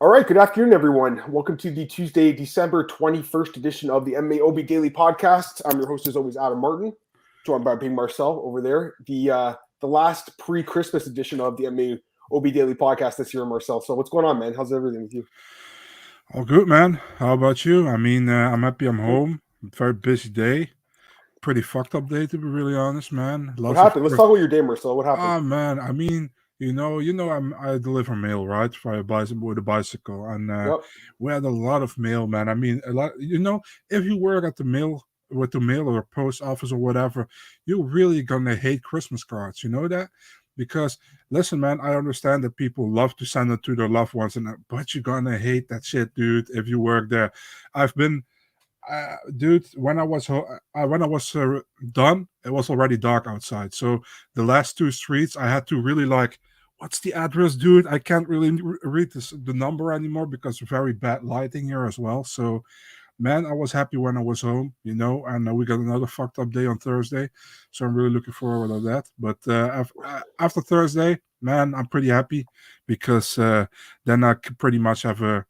All right, good afternoon, everyone. Welcome to the Tuesday, December 21st edition of the MMAOB Daily Podcast. I'm your host, as always, Adam Martin, joined by Big Marcel over there. The last pre-Christmas edition of the MMAOB Daily Podcast this year, Marcel. So what's going on, man? How's everything with you? All good, man. How about you? I'm happy I'm home. Very busy day. Pretty fucked up day, to be really honest, man. What happened? Let's talk about your day, Marcel. What happened? Oh, man. I deliver mail, right? Via bicycle with a bicycle. And Yep. we had a lot of mail, man. I mean, a lot, if you work at the mail, with the mail or post office or whatever, you're really gonna hate Christmas cards. You know that? Because listen, man, I understand that people love to send it to their loved ones, but you're gonna hate that shit, dude. If you work there, I've been, dude. When I was done, it was already dark outside. So the last two streets, I had to really like, what's the address, dude? I can't really read the number anymore because very bad lighting here as well. So man, I was happy when I was home, and we got another fucked up day on Thursday. So I'm really looking forward to that. But after Thursday, man, I'm pretty happy because then I could pretty much have a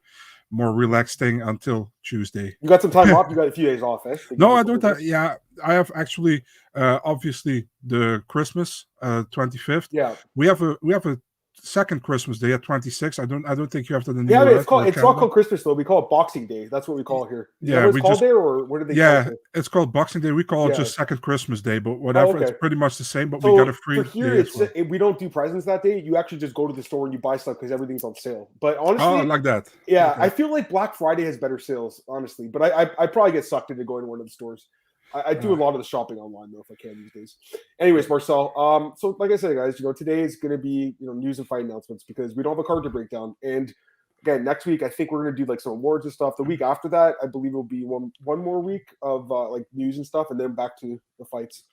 more relaxed thing until Tuesday. You got some time off? You got a few days off, eh? No, I don't. Yeah, I have actually, obviously, the Christmas 25th. Yeah. We have a second Christmas day at 26. I don't think you have that in the Yeah, US, it's not called Christmas though. We call it Boxing Day. That's what we call it here. Yeah, it's called there, or what do they call it? It's called Boxing Day. We call it just second Christmas Day, but whatever. It's pretty much the same, but we got a free here, day. We don't do presents that day. You actually just go to the store and you buy stuff because everything's on sale. But honestly, like that. Yeah, okay. I feel like Black Friday has better sales, honestly. But I probably get sucked into going to one of the stores. I do a lot of the shopping online though, if I can these days. Anyways, Marcel. So like I said, guys, today is going to be news and fight announcements because we don't have a card to break down. And again, next week I think we're going to do like some awards and stuff. The week after that, I believe it'll be one more week of like news and stuff, and then back to the fights.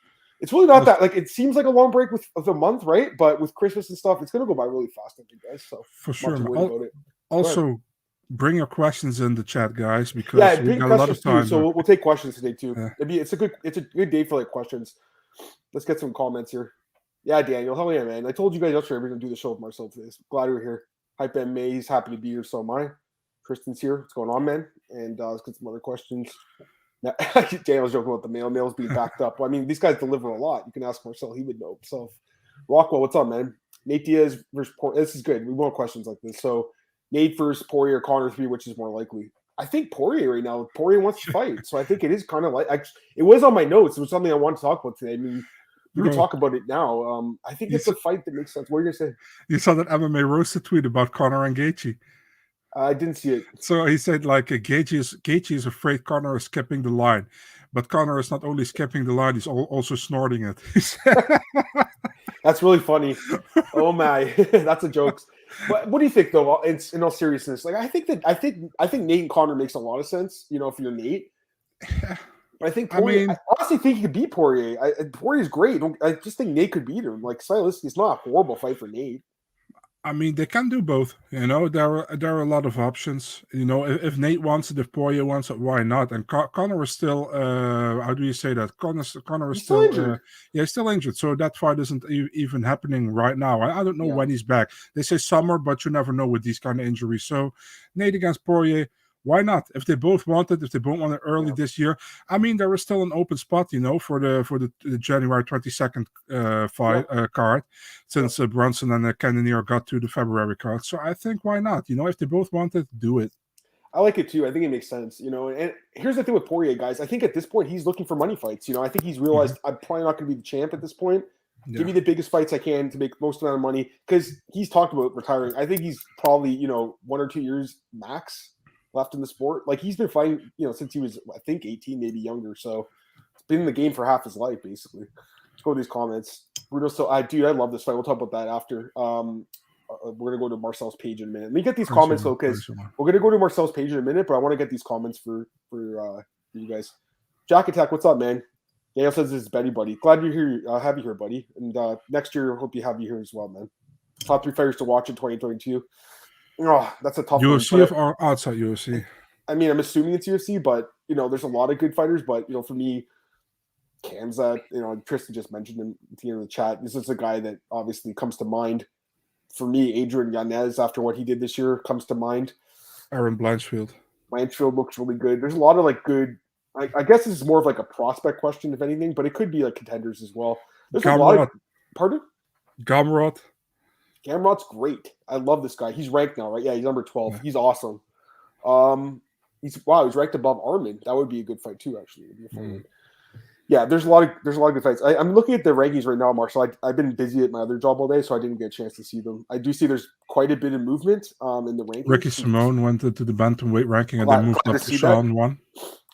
It's really not that like it seems like a long break of a month, right? But with Christmas and stuff, it's going to go by really fast, I think, guys. So for sure. Also, bring your questions in the chat, guys, because we got a lot of time. So we'll take questions today too. Yeah. It's a good day for like questions. Let's get some comments here. Yeah, Daniel, hell yeah, man! I told you guys yesterday we're gonna do the show with Marcel today. So glad you're here. Hype MMA, he's happy to be here. So am I. Kristen's here. What's going on, man? And let's get some other questions. Now, Daniel's joking about the mail's being backed up. Well, I mean, these guys deliver a lot. You can ask Marcel; he would know himself. Rockwell, what's up, man? Nate Diaz versus this is good. We want questions like this. So. Nate versus Poirier, Connor 3, which is more likely? I think Poirier right now. Poirier wants to fight, so I think it is kind of like it was on my notes. It was something I wanted to talk about today. I mean, we can talk about it now. I think it's a fight that makes sense. What are you gonna say? You saw that MMA roasted tweet about Connor and Gaethje. I didn't see it. So he said like Gaethje is afraid Connor is skipping the line, but Connor is not only skipping the line; he's also snorting it. That's really funny. Oh my, that's a joke. What do you think though? In all seriousness, like I think Nate and Connor makes a lot of sense. If you're Nate, I think Poirier. I honestly think he could beat Poirier. Poirier's great. I just think Nate could beat him. Like stylistically, it's not a horrible fight for Nate. I mean, they can do both. There are a lot of options. If Nate wants it, if Poirier wants it, why not? And Connor is still. How do you say that? Connor is still injured. He's still injured. So that fight isn't even happening right now. I don't know when he's back. They say summer, but you never know with these kind of injuries. So Nate against Poirier. Why not? If they both want it, if they both want it early this year, I mean, there is still an open spot, for the January 22nd fight card, since Brunson and Cannonier got to the February card. So I think why not? If they both want it, do it. I like it too. I think it makes sense. And here's the thing with Poirier, guys. I think at this point he's looking for money fights. I think he's realized I'm probably not going to be the champ at this point. Give me the biggest fights I can to make most amount of money because he's talked about retiring. I think he's probably 1 or 2 years max left in the sport. Like he's been fighting, since he was, I think 18, maybe younger. So it's been in the game for half his life, basically. Let's go to these comments. Bruno, I love this fight. We'll talk about that after. We're gonna go to Marcel's page in a minute. Let me get these comments though, because we're gonna go to Marcel's page in a minute, but I want to get these comments for you guys. Jack Attack, what's up, man? Daniel says this is Betty, buddy. Glad you're here. Have you here, buddy. And next year, hope you have you here as well, man. Top 3 fighters to watch in 2022. Oh, that's a tough UFC or outside UFC? I mean, I'm assuming it's UFC, but there's a lot of good fighters. But for me, Kamzat, Tristan just mentioned him at the end of the chat. This is a guy that obviously comes to mind. For me, Adrian Yanez, after what he did this year, comes to mind. Aaron Blanchfield. Blanchfield looks really good. There's a lot of like good. I guess this is more of like a prospect question, if anything, but it could be like contenders as well. There's a lot of. Pardon? Gamrot. Gamrot's great. I love this guy. He's ranked now, right? Yeah, he's number 12. Yeah. He's awesome. He's ranked above Armen. That would be a good fight too, actually. It'd be a fun one. Yeah, there's a lot of good fights. I'm looking at the rankings right now, Marcel. I've been busy at my other job all day, so I didn't get a chance to see them. I do see there's quite a bit of movement in the rankings. Ricky Simone went into the bantamweight ranking and then moved up to Sean 1.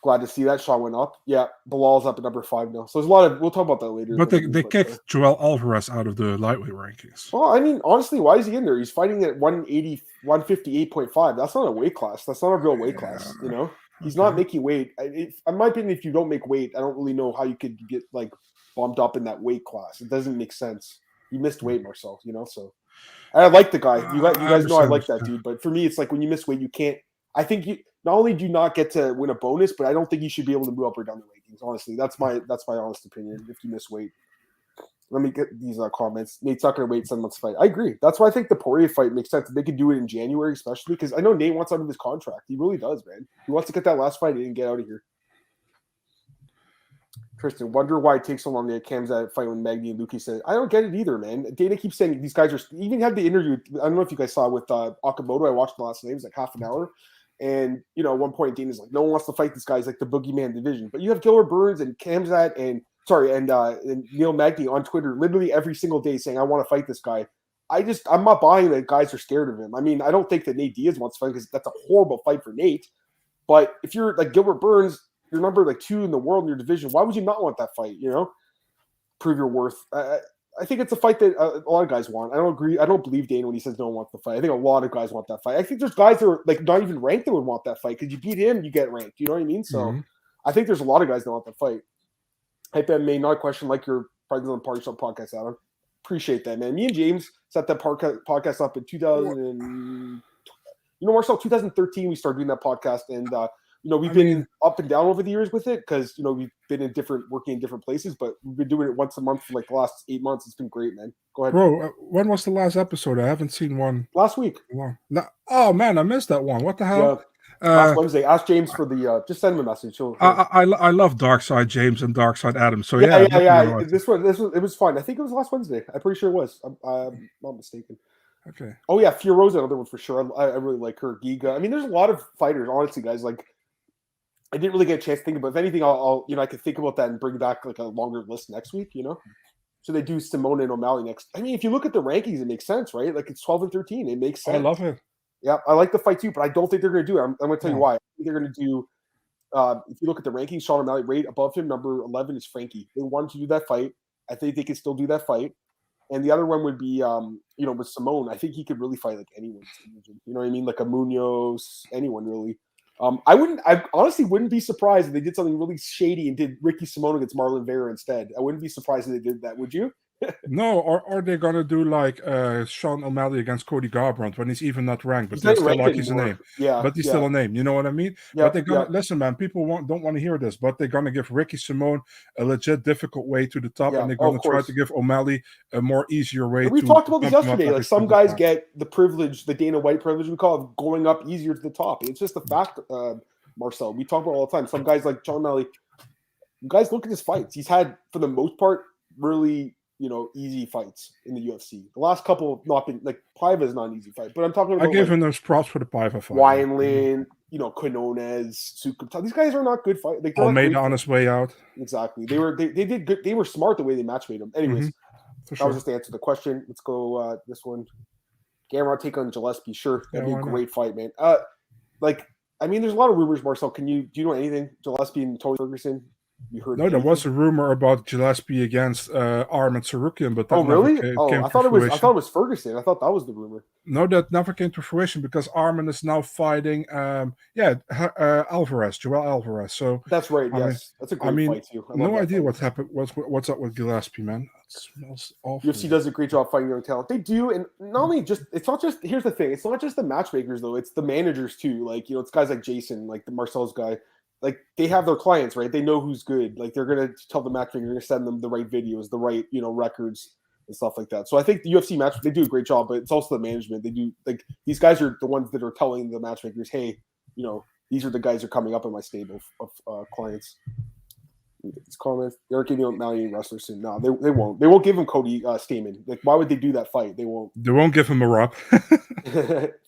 Glad to see that. Sean went up. Yeah, Bilal's up at number 5 now. So there's a lot of. We'll talk about that later. But they kicked Joel Alvarez out of the lightweight rankings. Well, I mean, honestly, why is he in there? He's fighting at 158.5. That's not a weight class. That's not a real weight class. You know. He's not making weight. In my opinion, if you don't make weight, I don't really know how you could get like bumped up in that weight class. It doesn't make sense. You missed weight, Marcel. You know, so I like the guy. You guys know I like that dude. But for me, it's like when you miss weight, you can't. I think you not only do you not get to win a bonus, but I don't think you should be able to move up or down the rankings. Honestly, that's my honest opinion. If you miss weight. Let me get these comments. Nate's not going to wait 7 months to fight. I agree. That's why I think the Poirier fight makes sense. They could do it in January, especially because I know Nate wants out of his contract. He really does, man. He wants to get that last fight and get out of here. Tristan, wonder why it takes so long to get Khamzat fight when Magny and Luki said. I don't get it either, man. Dana keeps saying these guys are. Even had the interview. I don't know if you guys saw with Akamoto. I watched the last name. It was like half an hour. And, you know, at one point, Dana's like, no one wants to fight this guy. He's like the boogeyman division. But you have Gilbert Burns and Khamzat and Neil Magny on Twitter literally every single day saying, I want to fight this guy. I'm not buying that guys are scared of him. I mean, I don't think that Nate Diaz wants to fight because that's a horrible fight for Nate. But if you're like Gilbert Burns, you're number like 2 in the world in your division. Why would you not want that fight? You know, prove your worth. I think it's a fight that a lot of guys want. I don't agree. I don't believe Dana when he says no one wants the fight. I think a lot of guys want that fight. I think there's guys that are like not even ranked that would want that fight because you beat him, you get ranked. You know what I mean? So I think there's a lot of guys that want the fight. Hype MMA, not a question like your President on Party Shop podcast, Adam. Appreciate that, man. Me and James set that podcast up in 2013. We started doing that podcast, and we've been up and down over the years with it because we've been working in different places, but we've been doing it once a month for like the last 8 months. It's been great, man. Go ahead, bro. When was the last episode? I haven't seen one. Last week. Oh man, I missed that one. What the hell? Yeah. Last Wednesday. Ask James for the. Just send him a message. I love Dark Side James and Dark Side Adam. So yeah. This it was fun. I think it was last Wednesday. I'm pretty sure it was. I'm not mistaken. Okay. Oh yeah, Fiora's another one for sure. I really like her. Giga. I mean, there's a lot of fighters. Honestly, guys, like I didn't really get a chance to think about. If anything, I'll I could think about that and bring back like a longer list next week. So they do Simone and O'Malley next. I mean, if you look at the rankings, it makes sense, right? Like it's 12 and 13. It makes sense. I love it. Yeah, I like the fight too, but I don't think they're going to do it. I'm going to tell you why. I think they're going to do. If you look at the rankings, Sean O'Malley right above him, number 11 is Frankie. They wanted to do that fight. I think they can still do that fight. And the other one would be, with Simone. I think he could really fight like anyone. You know what I mean? Like a Munoz, anyone really. I honestly wouldn't be surprised if they did something really shady and did Ricky Simone against Marlon Vera instead. I wouldn't be surprised if they did that. Would you? No, or are they gonna do like Sean O'Malley against Cody Garbrandt when he's even not ranked, but they still like his name. Yeah, but he's still a name. You know what I mean? But they're gonna listen, man. People don't want to hear this, but they're gonna give Ricky Simone a legit difficult way to the top, and they're gonna try to give O'Malley a more easier way. We talked about this yesterday. Like some guys get the privilege, the Dana White privilege, we call it, going up easier to the top. It's just a fact, Marcel. We talk about it all the time. Some guys like Sean O'Malley. You guys look at his fights. He's had, for the most part, really. Easy fights in the UFC. The last couple have not been like Paiva is not an easy fight, but I'm talking about. I gave him those props for the Paiva fight. Wineland, Quinones, Sukup. These guys are not good fights. Like, Almeida on his way out. Exactly. They did good. They were smart the way they match made them. Anyways, that was just the answer to the question. Let's go this one. Gamrot take on Gillespie. Sure, that'd be a great fight, man. There's a lot of rumors. Marcel, do you know anything? Gillespie and Tony Ferguson. You heard? No, there was a rumor about Gillespie against Armen Tsarukyan, but that really? Came I thought it was Ferguson. I thought that was the rumor. No, that never came to fruition because Armen is now fighting. Alvarez, Joel Alvarez. So that's right. Yes, that's a great fight too. No idea what happened. What's up with Gillespie, man? It smells awful. UFC does a great job fighting young talent. They do, and not only it's not just. Here's the thing: it's not just the matchmakers though. It's the managers too. Like it's guys like Jason, like the Marcel's guy. Like they have their clients, right? They know who's good. Like they're gonna tell the matchmaker, they're gonna send them the right videos, the right records. and stuff like that. So I think the UFC match, they do a great job, but it's also the management. They do, like, these guys are the ones that are telling the matchmakers, hey, you know, these are the guys that are coming up in my stable of clients. These comments, they're giving him Malian wrestler soon. No, they won't. They won't give him Cody Stamen. Like, why would they do that fight? They won't. They won't give him a rub.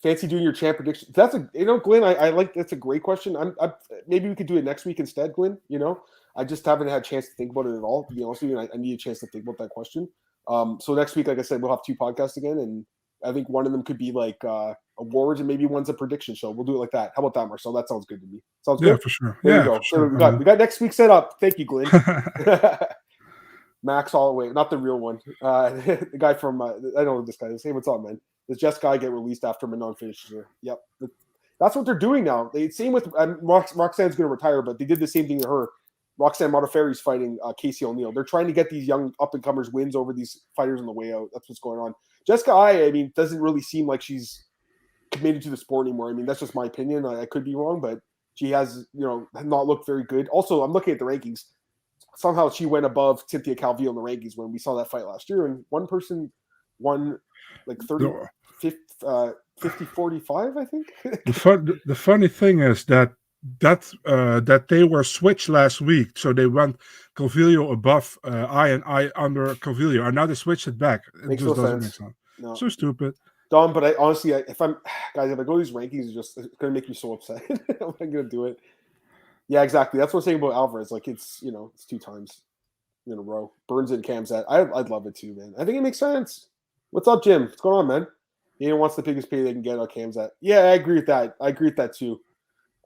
Fancy doing your champ prediction. That's a, you know, Glenn. I like, that's a great question. I maybe we could do it next week instead, Glenn. You know, I just haven't had a chance to think about it at all. To be honest with you, I need a chance to think about that question. So next week, like I said, we'll have 2 podcasts again, and I think one of them could be like awards, and maybe one's a prediction show. We'll do it like that. How about that, Marcel? That sounds good to me. Sounds good. Yeah, for sure. There yeah, we go. For sure. We got next week set up. Thank you, Glenn. Max Holloway, not the real one. The guy from I don't know this guy is. Hey, what's up, man? Does Jess Guy get released after Manon finishes her? Yep. That's what they're doing now. Same with Roxanne's going to retire, but they did the same thing to her. Roxanne Modafferi's fighting Casey O'Neill. They're trying to get these young up-and-comers wins over these fighters on the way out. That's what's going on. Jessica I mean, doesn't really seem like she's committed to the sport anymore. I mean, that's just my opinion. I could be wrong, but she has, you know, not looked very good. Also, I'm looking at the rankings. Somehow she went above Cynthia Calvillo in the rankings when we saw that fight last year, and one person won like 50, 45, I think. The funny thing is that they were switched last week, so they went Calvillo above I and I under Calvillo, and now they switched it back. It Makes just no doesn't sense. make sense. No. So stupid. Dumb, but I honestly, if I go to these rankings, it's going to make me so upset. I'm not going to do it. Yeah, exactly. That's what I'm saying about Alvarez. Like, it's, you know, it's 2 times in a row. Burns and Kamzat. I'd love it too, man. I think it makes sense. What's up, Jim? What's going on, man? Dana wants the biggest pay they can get on Kamzat. Yeah, I agree with that. I agree with that too.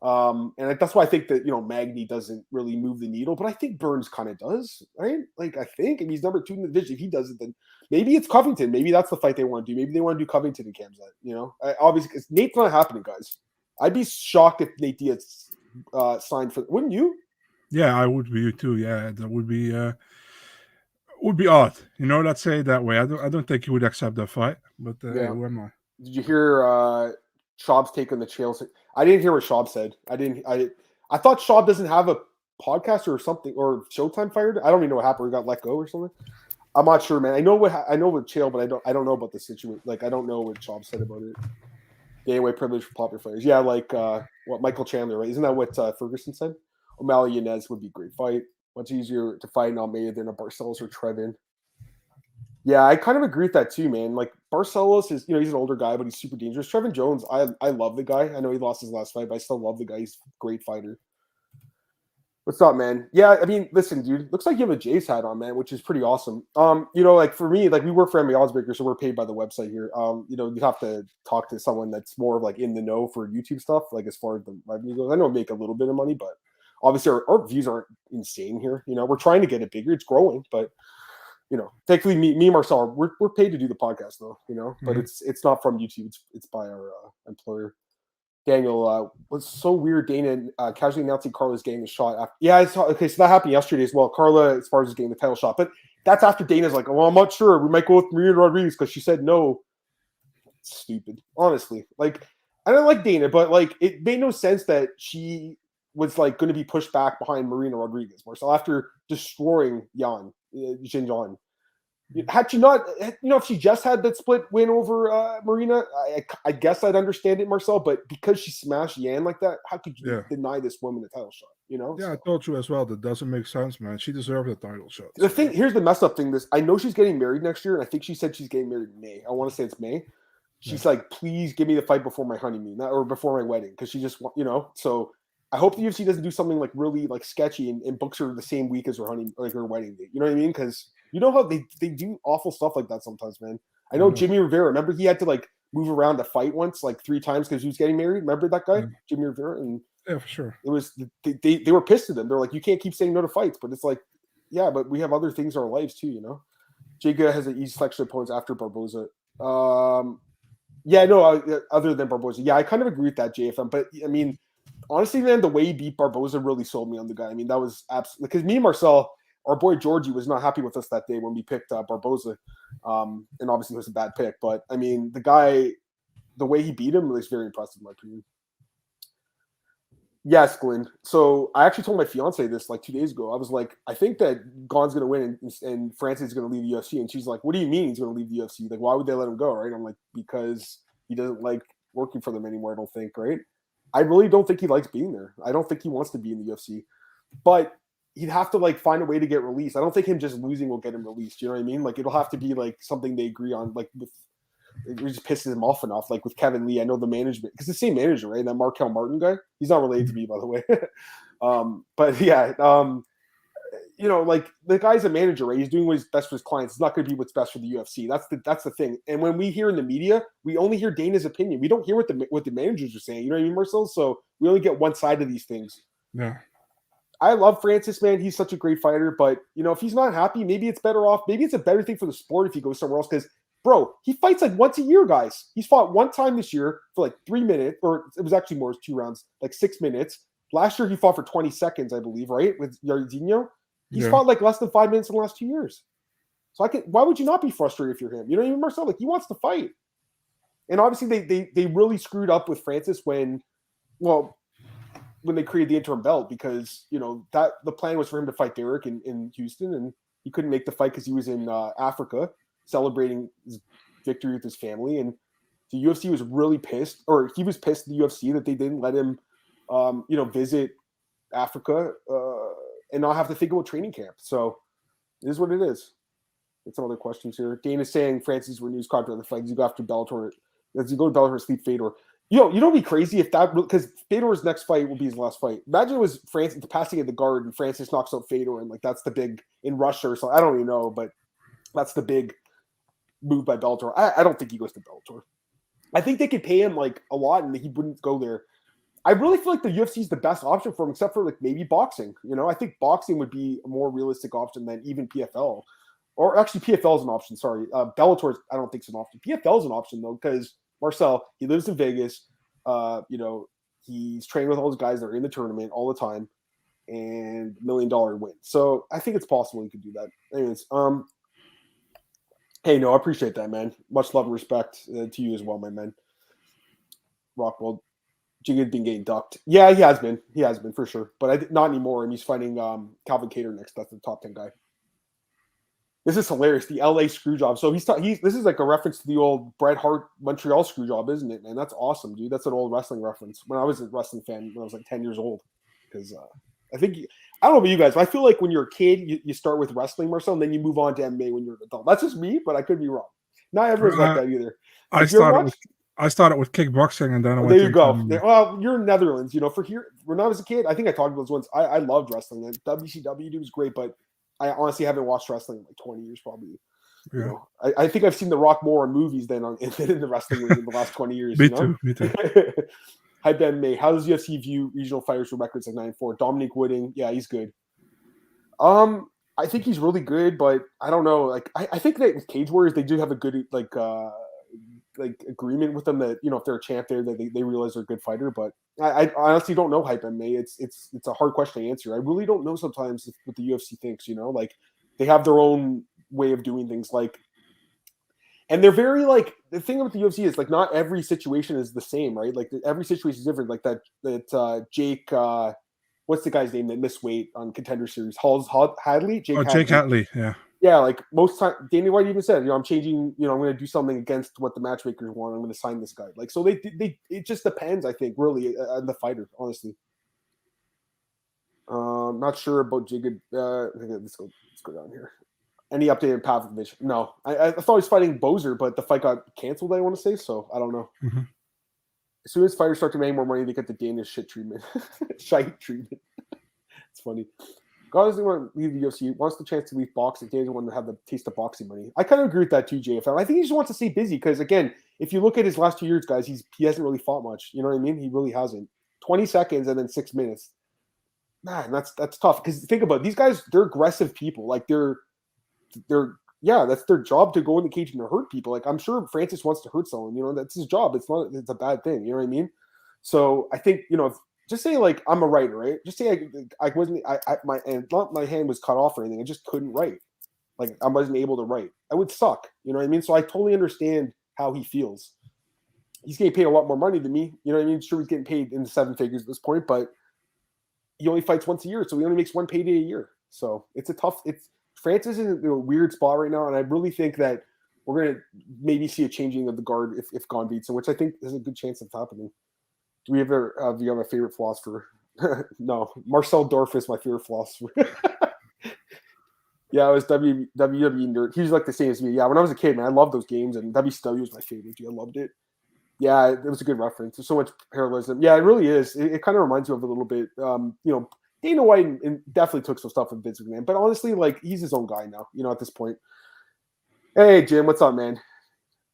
And that's why I think that, you know, Magny doesn't really move the needle, but I think Burns kind of does, right? Like, I think if he's number 2 in the division, if he does it, then maybe it's Covington. Maybe that's the fight they want to do. Maybe they want to do Covington and Kamzat. You know, obviously, because Nate's not happening, guys. I'd be shocked if Nate Diaz signed for. Wouldn't you? Yeah, I would be too. Yeah, that would be odd. You know, let's say it that way. I don't think he would accept that fight. But hey, who am I? Did you hear Schaub's take on the trails? I didn't hear what Schaub said. I thought Schaub doesn't have a podcast or something, or Showtime fired. I don't even know what happened. He got let go or something. I'm not sure, man. I know with Chael, but I don't know about the situation. Like, I don't know what Schaub said about it. Gateway privilege for popular fighters. Yeah, like what Michael Chandler, right? Isn't that what Ferguson said? O'Malley Yanez would be a great fight. Much easier to fight in Almeida than a Barcelos or Trevin. Yeah, I kind of agree with that too, man. Like, Barcelos is, you know, he's an older guy, but he's super dangerous. Trevin Jones, I love the guy. I know he lost his last fight, but I still love the guy. He's a great fighter. What's up, man? Yeah, I mean, listen, dude, looks like you have a Jays hat on, man, which is pretty awesome. You know, like for me, like we work for MMA Oddsbreaker, so we're paid by the website here. You know, you have to talk to someone that's more of like in the know for YouTube stuff, like as far as the revenue goes. I know we make a little bit of money, but obviously our views aren't insane here. You know, we're trying to get it bigger. It's growing, but you know, thankfully me and Marcel, we're paid to do the podcast though, you know, but it's not from YouTube. It's by our employer. Daniel, was so weird. Dana casually announcing Carla's getting the shot. After, yeah, I saw. Okay, so that happened yesterday as well. Carla, as far as getting the title shot, but that's after Dana's like, "Well, I'm not sure. We might go with Marina Rodrigues because she said no." Stupid, honestly. Like, I don't like Dana, but like, it made no sense that she was like going to be pushed back behind Marina Rodriguez, Marcel, after destroying Xinjiang. Had she not, you know, if she just had that split win over Marina, I guess I'd understand it, Marcel. But because she smashed Yan like that, how could you deny this woman a title shot? You know? Yeah, so. I told you as well. That doesn't make sense, man. She deserved a title shot. The thing, here's the messed up thing. I know she's getting married next year, and I think she said she's getting married in May. I want to say it's May. She's like, please give me the fight before my honeymoon, or before my wedding, because she just, you know. So I hope the UFC doesn't do something like really like sketchy and books her the same week as her honeymoon, like her wedding date. You know what I mean? Because you know how they do awful stuff like that sometimes, man. I know Jimmy Rivera. Remember, he had to like move around to fight once, like 3 times because he was getting married. Remember that guy, Jimmy Rivera? And yeah, for sure. It was they were pissed at him. They're like, you can't keep saying no to fights, but it's like, yeah, but we have other things in our lives too, you know. Jiga has an easy selection of opponents after Barboza. Yeah, no, other than Barboza. Yeah, I kind of agree with that, JFM. But I mean, honestly, man, the way he beat Barboza really sold me on the guy. I mean, that was absolutely because me and Marcel. Our boy Georgie was not happy with us that day when we picked Barboza, and obviously it was a bad pick. But I mean, the guy, the way he beat him was very impressive in my opinion. Yes, Glenn. So I actually told my fiance this like 2 days ago. I was like, I think that Gon's going to win and Francis is going to leave the UFC. And she's like, what do you mean he's going to leave the UFC? Like, why would they let him go, right? I'm like, because he doesn't like working for them anymore, I don't think, right? I really don't think he likes being there. I don't think he wants to be in the UFC. But he'd have to like find a way to get released. I don't think him just losing will get him released. You know what I mean? Like, it'll have to be like something they agree on, like with it just pisses him off enough. Like with Kevin Lee, I know the management because the same manager, right? That Markel Martin guy. He's not related to me, by the way. But yeah, like the guy's a manager, right? He's doing what's best for his clients. It's not going to be what's best for the UFC. That's the thing. And when we hear in the media, we only hear Dana's opinion. We don't hear what the managers are saying. You know what I mean, Marcel? So we only get one side of these things. Yeah. I love Francis, man. He's such a great fighter. But if he's not happy, maybe it's better off. Maybe it's a better thing for the sport if he goes somewhere else because. Bro, he fights like once a year, guys. He's fought one time this year for like 3 minutes, or it was actually more, 2 rounds, like 6 minutes. Last year he fought for 20 seconds, I believe, right? With Jairzinho. He's fought like less than 5 minutes in the last 2 years. So why would you not be frustrated if you're him? You know what I mean, Marcel? Like he wants to fight. And obviously they really screwed up with Francis when they created the interim belt because that the plan was for him to fight Derek in Houston, and he couldn't make the fight because he was in Africa celebrating his victory with his family, and the UFC was really pissed, or he was pissed at the UFC that they didn't let him, visit Africa and not have to think about training camp. So it is what it is. Get some other questions here. Dana's saying Francis renews contract the fight. You go after Bellator. As you go to Bellator, sleep Fedor. It'd be crazy if that, because Fedor's next fight will be his last fight. Imagine it was Francis the passing of the guard and Francis knocks out Fedor, and like that's the big in Russia or something. I don't even know, but that's the big move by Bellator. I don't think he goes to Bellator. I think they could pay him like a lot and he wouldn't go there. I really feel like the UFC is the best option for him, except for like maybe boxing. I think boxing would be a more realistic option than even PFL. Or actually PFL is an option, sorry. Bellator, I don't think is an option. PFL is an option though, because Marcel, he lives in Vegas. He's training with all those guys that are in the tournament all the time and $1 million win. So I think it's possible he could do that. Anyways, hey, no, I appreciate that, man. Much love and respect to you as well, my man. Rockwold. Jigga's been getting ducked. Yeah, he has been. He has been, for sure. But not anymore. And he's fighting Calvin Kattar next. That's the top 10 guy. This is hilarious. The LA screw job. So this is like a reference to the old Bret Hart Montreal screw job, isn't it, man? That's awesome, dude. That's an old wrestling reference. When I was a wrestling fan, when I was like 10 years old. Because I don't know about you guys, but I feel like when you're a kid, you start with wrestling, Marcel, and then you move on to MMA when you're an adult. That's just me, but I could be wrong. Not everyone's like that either. I started with kickboxing, and then I went there you go. Well, you're in Netherlands. For here, when I was a kid, I think I talked about those ones. I loved wrestling. And WCW was great, but I honestly haven't watched wrestling in like 20 years, probably. Yeah. I think I've seen The Rock more in movies than in the wrestling ring in the last 20 years. Me too. Hi, Ben May. How does UFC view regional fighters with records like 9-4? Dominic Wooding, yeah, he's good. I think he's really good, but I don't know. Like, I think that with Cage Warriors, they do have a good like agreement with them that if they're a champ there, that they realize they're a good fighter. But I honestly don't know Hype MMA. It's a hard question to answer. I really don't know sometimes what the UFC thinks. Like they have their own way of doing things. Like. And they're very like the thing with the UFC is like not every situation is the same, right? Like every situation is different. Like that Jake, what's the guy's name that missed weight on Contender Series? Hadley. Jake Hadley. Yeah. Yeah, like most time, Danny White even said, I'm changing. I'm going to do something against what the matchmakers want. I'm going to sign this guy. Like so, it just depends. I think really on the fighter, honestly. Not sure about Jigga. Let's go down here. Any update on Pavlovich? No. I thought he was fighting Bozer, but the fight got canceled, I want to say, so I don't know. Mm-hmm. As soon as fighters start to make more money, they get the Danish shit treatment. Shite treatment. It's funny. God doesn't want to leave the UFC. He wants the chance to leave boxing. He doesn't want to have the taste of boxing money. I kind of agree with that too, JFL. I think he just wants to stay busy because, again, if you look at his last 2 years, guys, he hasn't really fought much. You know what I mean? He really hasn't. 20 seconds and then 6 minutes. Man, that's tough. Because think about it. These guys, they're aggressive people. Like, that's their job to go in the cage and to hurt people. Like I'm sure Francis wants to hurt someone, that's his job. It's a bad thing. You know what I mean? So I think, just say like, I'm a writer, right? Just say my hand was cut off or anything. I just couldn't write. Like I wasn't able to write. I would suck. You know what I mean? So I totally understand how he feels. He's getting paid a lot more money than me. You know what I mean? Sure, he's getting paid in the 7 figures at this point, but he only fights once a year, so he only makes one payday a year. So it's a tough. Francis is in a weird spot right now, and I really think that we're going to maybe see a changing of the guard if Gon beats him, which I think is a good chance of happening. Do you have a favorite philosopher? No, Marcel Dorff is my favorite philosopher. Yeah, it was WWE nerd. He was like the same as me. Yeah, when I was a kid, man, I loved those games, and WCW was my favorite. I loved it. Yeah, it was a good reference. There's so much parallelism. Yeah, it really is. It kind of reminds you of a little bit. Dana White and definitely took some stuff from Vince McMahon, but honestly, like he's his own guy now. At this point. Hey, Jim, what's up, man?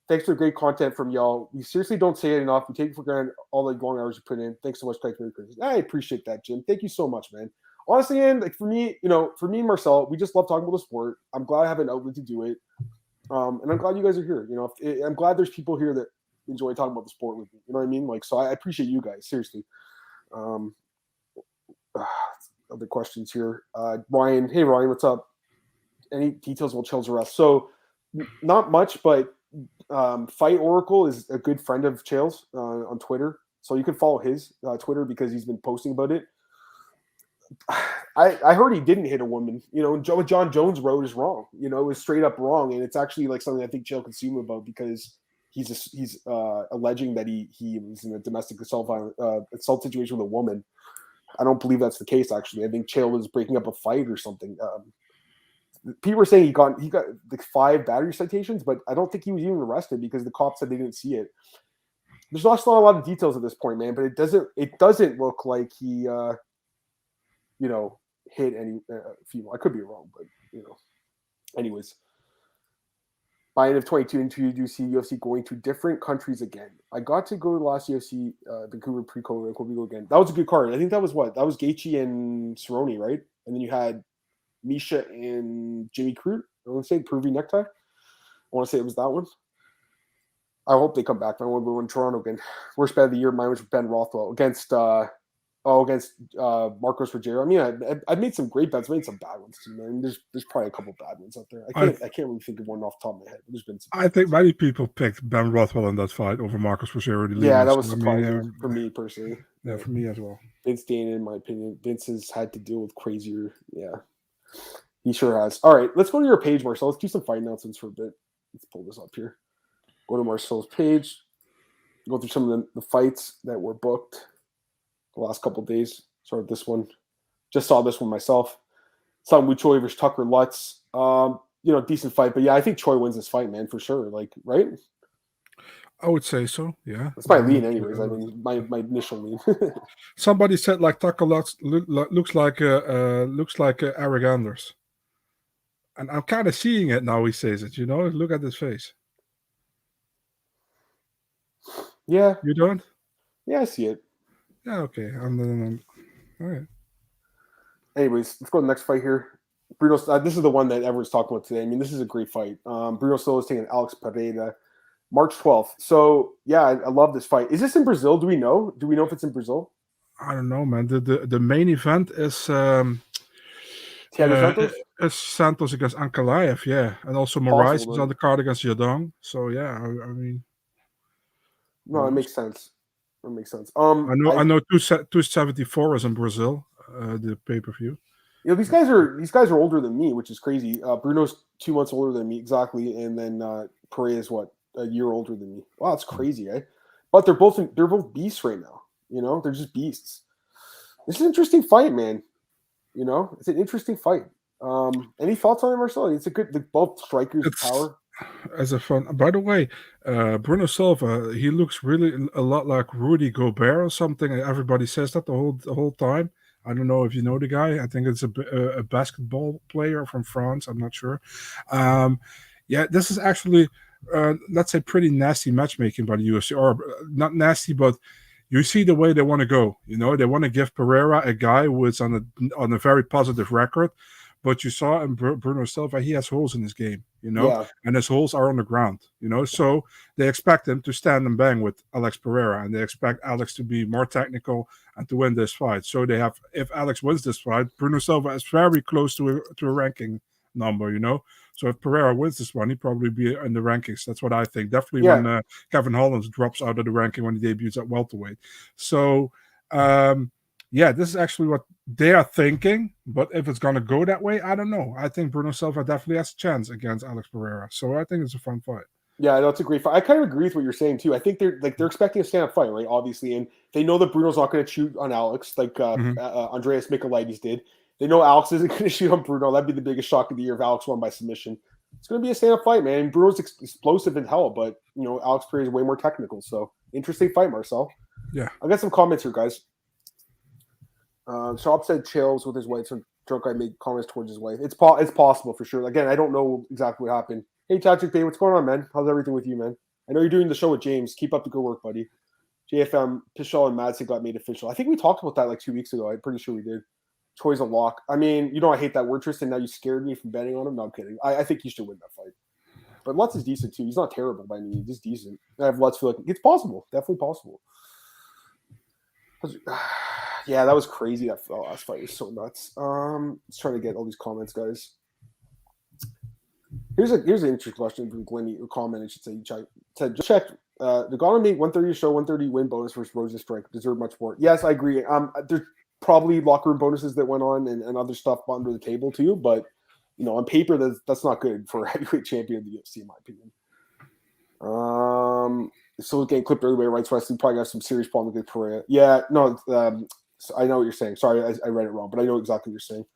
Thanks for the great content from y'all. We seriously don't say it enough. We take it for granted all the long hours you put in. Thanks so much, Craig. I appreciate that, Jim. Thank you so much, man. Honestly, and like for me and Marcel, we just love talking about the sport. I'm glad I have an outlet to do it, and I'm glad you guys are here. I'm glad there's people here that enjoy talking about the sport with me. You know what I mean? Like, so I appreciate you guys seriously. Other questions here, Ryan. Hey, Ryan, what's up? Any details about Chael's arrest? So, not much, but Fight Oracle is a good friend of Chael's on Twitter, so you can follow his Twitter because he's been posting about it. I heard he didn't hit a woman. What John Jones wrote is wrong. It was straight up wrong, and it's actually like something I think Chael can sue him about because he's alleging that he was in a domestic assault situation with a woman. I don't believe that's the case. Actually, I think Chael was breaking up a fight or something. People were saying he got like 5 battery citations, but I don't think he was even arrested because the cops said they didn't see it. There's not a lot of details at this point, man, but it doesn't look like he hit any female. I could be wrong, but anyways. By end of 22, do you see UFC going to different countries again? I got to go to the last UFC Vancouver pre-COVID. Could we go again? That was a good card. I think that was Gaethje and Cerrone, right? And then you had Misha and Jimmy Crute. I want to say Pervy Necktie. I want to say it was that one. I hope they come back. I want to go in Toronto again. Worst bet of the year, mine was Ben Rothwell against Marcos Rogero. I mean, I've made some great bets. I made some bad ones too, man. There's probably a couple bad ones out there. I can't really think of one off the top of my head. There's been some. I think many people picked Ben Rothwell in that fight over Marcos Rogero. Yeah, that was surprising for me personally. Yeah, for me as well. Vince Dana, in my opinion, Vince has had to deal with crazier. Yeah, he sure has. All right, let's go to your page, Marcel. Let's do some fight announcements for a bit. Let's pull this up here. Go to Marcel's page. Go through some of the fights that were booked the last couple of days. Started this one. Just saw this one myself. Saw Wu Choi versus Tucker Lutz. Decent fight. But yeah, I think Choi wins this fight, man, for sure. Like, right? I would say so, yeah. That's my lean anyways. I mean, my initial lean. Somebody said like Tucker Lutz looks like Eric Anders. And I'm kind of seeing it now he says it, Look at his face. Yeah. You don't? Yeah, I see it. Yeah, okay. All right. Anyways, let's go to the next fight here. This is the one that everyone's talking about today. I mean, this is a great fight. Bruno Silva is taking Alex Pereira, March 12th. So, yeah, I love this fight. Is this in Brazil? Do we know? Do we know if it's in Brazil? I don't know, man. The main event is Thiago Santos? It's Santos against Ankalaev, yeah. And also Moraes is on the card against Yadong. So, yeah, I mean... No, it makes sense. That makes sense. I know 274 is in Brazil, the pay-per-view. These guys are older than me, which is crazy. Bruno's 2 months older than me, exactly, and then Pereira is a year older than me. Wow, that's crazy, eh? But they're both beasts right now. They're just beasts. This is an interesting fight, man. It's an interesting fight. Any thoughts on it, Marcel? It's a good. Both strikers power. As a fun. By the way, Bruno Silva, he looks really a lot like Rudy Gobert or something. Everybody says that the whole time. I don't know if you know the guy. I think it's a basketball player from France. I'm not sure. Yeah, this is actually, let's say, pretty nasty matchmaking by the UFC, or not nasty, but you see the way they want to go. They want to give Pereira a guy who is on a very positive record. But you saw in Bruno Silva, he has holes in his game, and his holes are on the ground, So they expect him to stand and bang with Alex Pereira, and they expect Alex to be more technical and to win this fight. So if Alex wins this fight, Bruno Silva is very close to a ranking number, So if Pereira wins this one, he'd probably be in the rankings. That's what I think. Definitely when Kevin Holland drops out of the ranking when he debuts at welterweight. So, yeah, this is actually what they are thinking. But if it's gonna go that way, I don't know. I think Bruno Silva definitely has a chance against Alex Pereira. So I think it's a fun fight. Yeah, no, it's a great fight. I kind of agree with what you're saying too. I think they're expecting a stand-up fight, right? Obviously, and they know that Bruno's not going to shoot on Alex like Andreas Michailidis did. They know Alex isn't going to shoot on Bruno. That'd be the biggest shock of the year if Alex won by submission. It's going to be a stand-up fight, man. Bruno's explosive in hell, but Alex Pereira is way more technical. So interesting fight, Marcel. Yeah, I got some comments here, guys. Shop said chills with his wife. Some drunk guy made comments towards his wife. It's possible for sure. Again, I don't know exactly what happened. Hey, Tajik Day, what's going on, man? How's everything with you, man? I know you're doing the show with James. Keep up the good work, buddy. JFM, Pichel, and Madsen got made official. I think we talked about that like 2 weeks ago. I'm pretty sure we did. Troy's a lock. I mean, I hate that word, Tristan. Now you scared me from betting on him. No, I'm kidding. I think he should win that fight. But Lutz is decent, too. He's not terrible by any means. He's decent. I have Lutz feel like it's possible. Definitely possible. Yeah, that was crazy. That last fight was so nuts. Let's try to get all these comments, guys. Here's an interesting question from Glenny, or comment, I should say. Just check. Nagano made 130 show, 130 win bonus versus Rosen Strike. Deserve much more. Yes, I agree. There's probably locker room bonuses that went on and other stuff under the table too. But on paper, that's not good for a heavyweight champion of the UFC, in my opinion. Still getting clipped everywhere. Rights Wrestling probably got some serious problems with Pereira. Yeah, no. I know what you're saying. Sorry, I read it wrong, but I know exactly what you're saying.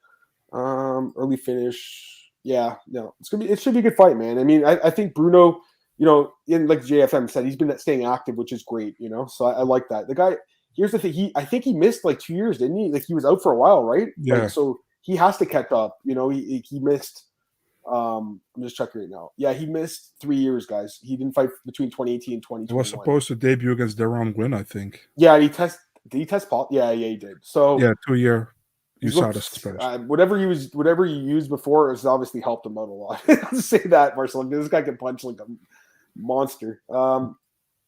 Early finish. Yeah, no, it should be a good fight, man. I mean, I think Bruno, in like JFM said, he's been staying active, which is great, So I like that. The guy, here's the thing, I think he missed like 2 years, didn't he? Like he was out for a while, right? Yeah. So he has to catch up. He missed. I'm just checking right now. Yeah, he missed 3 years, guys. He didn't fight between 2018 and 2021. He was supposed to debut against Deron Gwynn, I think. Yeah, did he test Paul? Yeah, he did. So yeah, 2 year. You saw this whatever you used before has obviously helped him out a lot. Let's say that, Marcel. This guy can punch like a monster.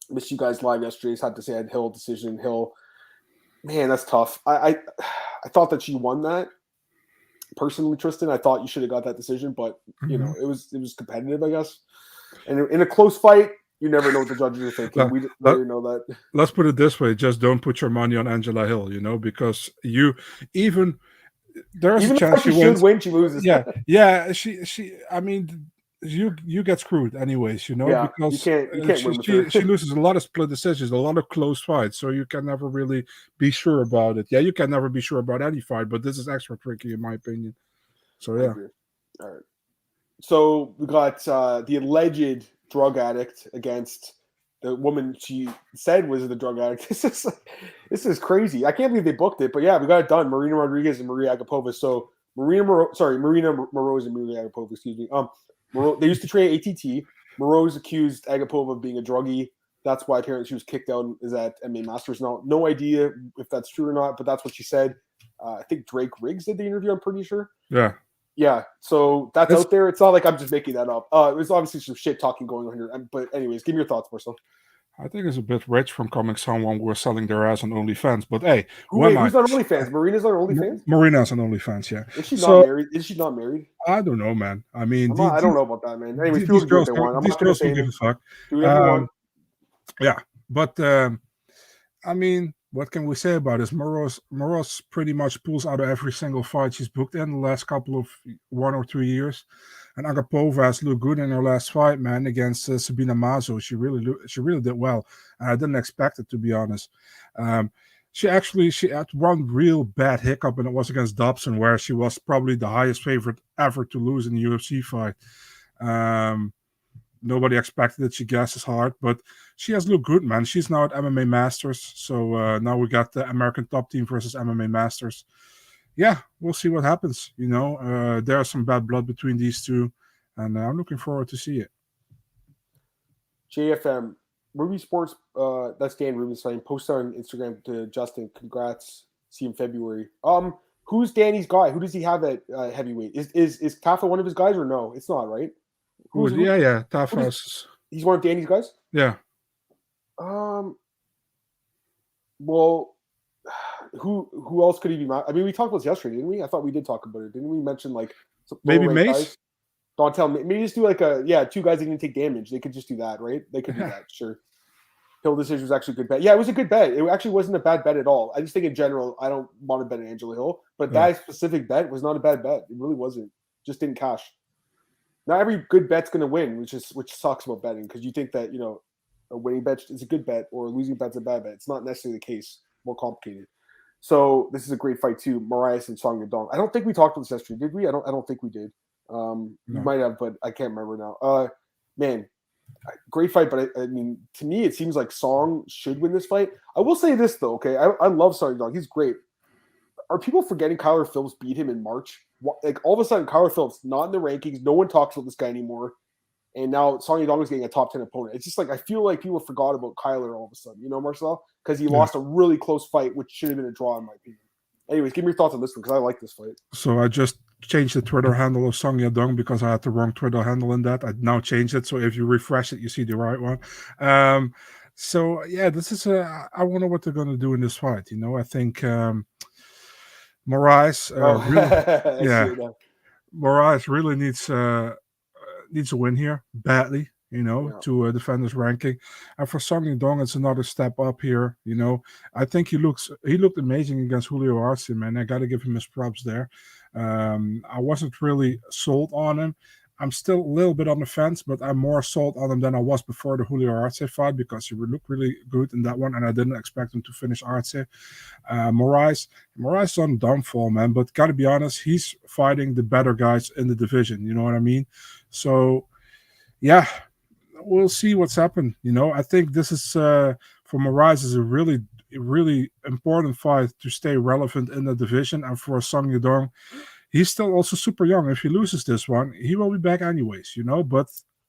Missed you guys live yesterday. Just had to say I had Hill decision. Hill, man, that's tough. I thought that she won that. Personally, Tristan, I thought you should have got that decision, but it was competitive, I guess. And in a close fight, you never know what the judges are thinking. We didn't know that. Let's put it this way: just don't put your money on Angela Hill, because there's a chance she should win, she loses. Yeah. She. I mean, you get screwed anyways, Yeah, because you can't win with her. She loses a lot of split decisions, a lot of close fights, so you can never really be sure about it. Yeah, you can never be sure about any fight, but this is extra tricky in my opinion. So yeah. All right. So we got the alleged drug addict against the woman she said was the drug addict. This is crazy. I can't believe they booked it, but yeah, we got it done. Marina Rodrigues and Maria Agapova. So Marina Moroz and Maria Agapova, excuse me. They used to train at ATT. Moroz accused Agapova of being a druggie. That's why apparently she was kicked out is at MMA Masters. Now, no idea if that's true or not, but that's what she said. I think Drake Riggs did the interview, I'm pretty sure. Yeah, so that's out there. It's not like I'm just making that up. It was obviously some shit talking going on here. But anyways, give me your thoughts, Marcel. I think it's a bit rich from coming someone who was selling their ass on OnlyFans. But hey, who's on OnlyFans? Marina's on OnlyFans? Marina's on OnlyFans, yeah. Is she not married? Is she not married? I don't know, man. I mean, I don't know about that, man. Anyways, these girls don't give a fuck. Do whatever you want. Yeah, but I mean, what can we say about this? Moroz pretty much pulls out of every single fight she's booked in the last couple of 1 or 2 years. And Agapova has looked good in her last fight, man, against Sabina Mazo. She really did well. And I didn't expect it, to be honest. She had one real bad hiccup, and it was against Dobson, where she was probably the highest favorite ever to lose in the UFC fight. Nobody expected it. She guesses hard, but she has looked good, man. She's now at MMA Masters. So now we got the American Top Team versus MMA Masters. Yeah, we'll see what happens. There's some bad blood between these two, and I'm looking forward to see it. JFM, Ruby Sports, that's Dan Ruby's saying, post on Instagram to Justin. Congrats. See you in February. Who's Danny's guy? Who does he have at heavyweight? Is Tafa one of his guys or no? It's not, right? Yeah. Tafa's. He's one of Danny's guys? Yeah. Well, who else could he be? I mean, we talked about this yesterday, didn't we? I thought we did talk about it. Didn't we mention maybe Mace? Don't tell me. Maybe just do 2 guys that can take damage. They could just do that, right? They could do that, sure. Hill decision was actually a good bet. Yeah, it was a good bet. It actually wasn't a bad bet at all. I just think in general, I don't want to bet on Angela Hill, but that specific bet was not a bad bet. It really wasn't. Just didn't cash. Not every good bet's going to win, which sucks about betting because you think that a winning bet is a good bet or a losing bet's a bad bet. It's not necessarily the case. More complicated. So this is a great fight too. Moraes and Song Yadong. I don't think we talked about this yesterday, did we? I don't think we did. We might have, but I can't remember now. Man, great fight. But I mean, to me, it seems like Song should win this fight. I will say this though. Okay, I love Song Yadong. He's great. Are people forgetting Kyler Phillips beat him in March? Like all of a sudden, Kyler Phillips not in the rankings. No one talks about this guy anymore. And now Song Yadong is getting a top 10 opponent. It's just like I feel like people forgot about Kyler all of a sudden, Marcel? Because he lost a really close fight, which should have been a draw in my opinion. Anyways, give me your thoughts on this one because I like this fight. So I just changed the Twitter handle of Song Yadong because I had the wrong Twitter handle in that. I now changed it. So if you refresh it, you see the right one. So yeah, this is I wonder what they're going to do in this fight. I think Moraes Moraes really needs a win here badly, to defend his ranking. And for Song Yadong, it's another step up here. I think he looked amazing against Julio Arce, man. I got to give him his props there. I wasn't really sold on him. I'm still a little bit on the fence, but I'm more sold on him than I was before the Julio Arce fight because he looked really good in that one, and I didn't expect him to finish Arce. Moraes is on downfall, man, but got to be honest, he's fighting the better guys in the division. You know what I mean? So, yeah, we'll see what's happened. I think this is, for Moraes, is a really, really important fight to stay relevant in the division, and for Song Yadong, he's still also super young. If he loses this one, he will be back anyways, but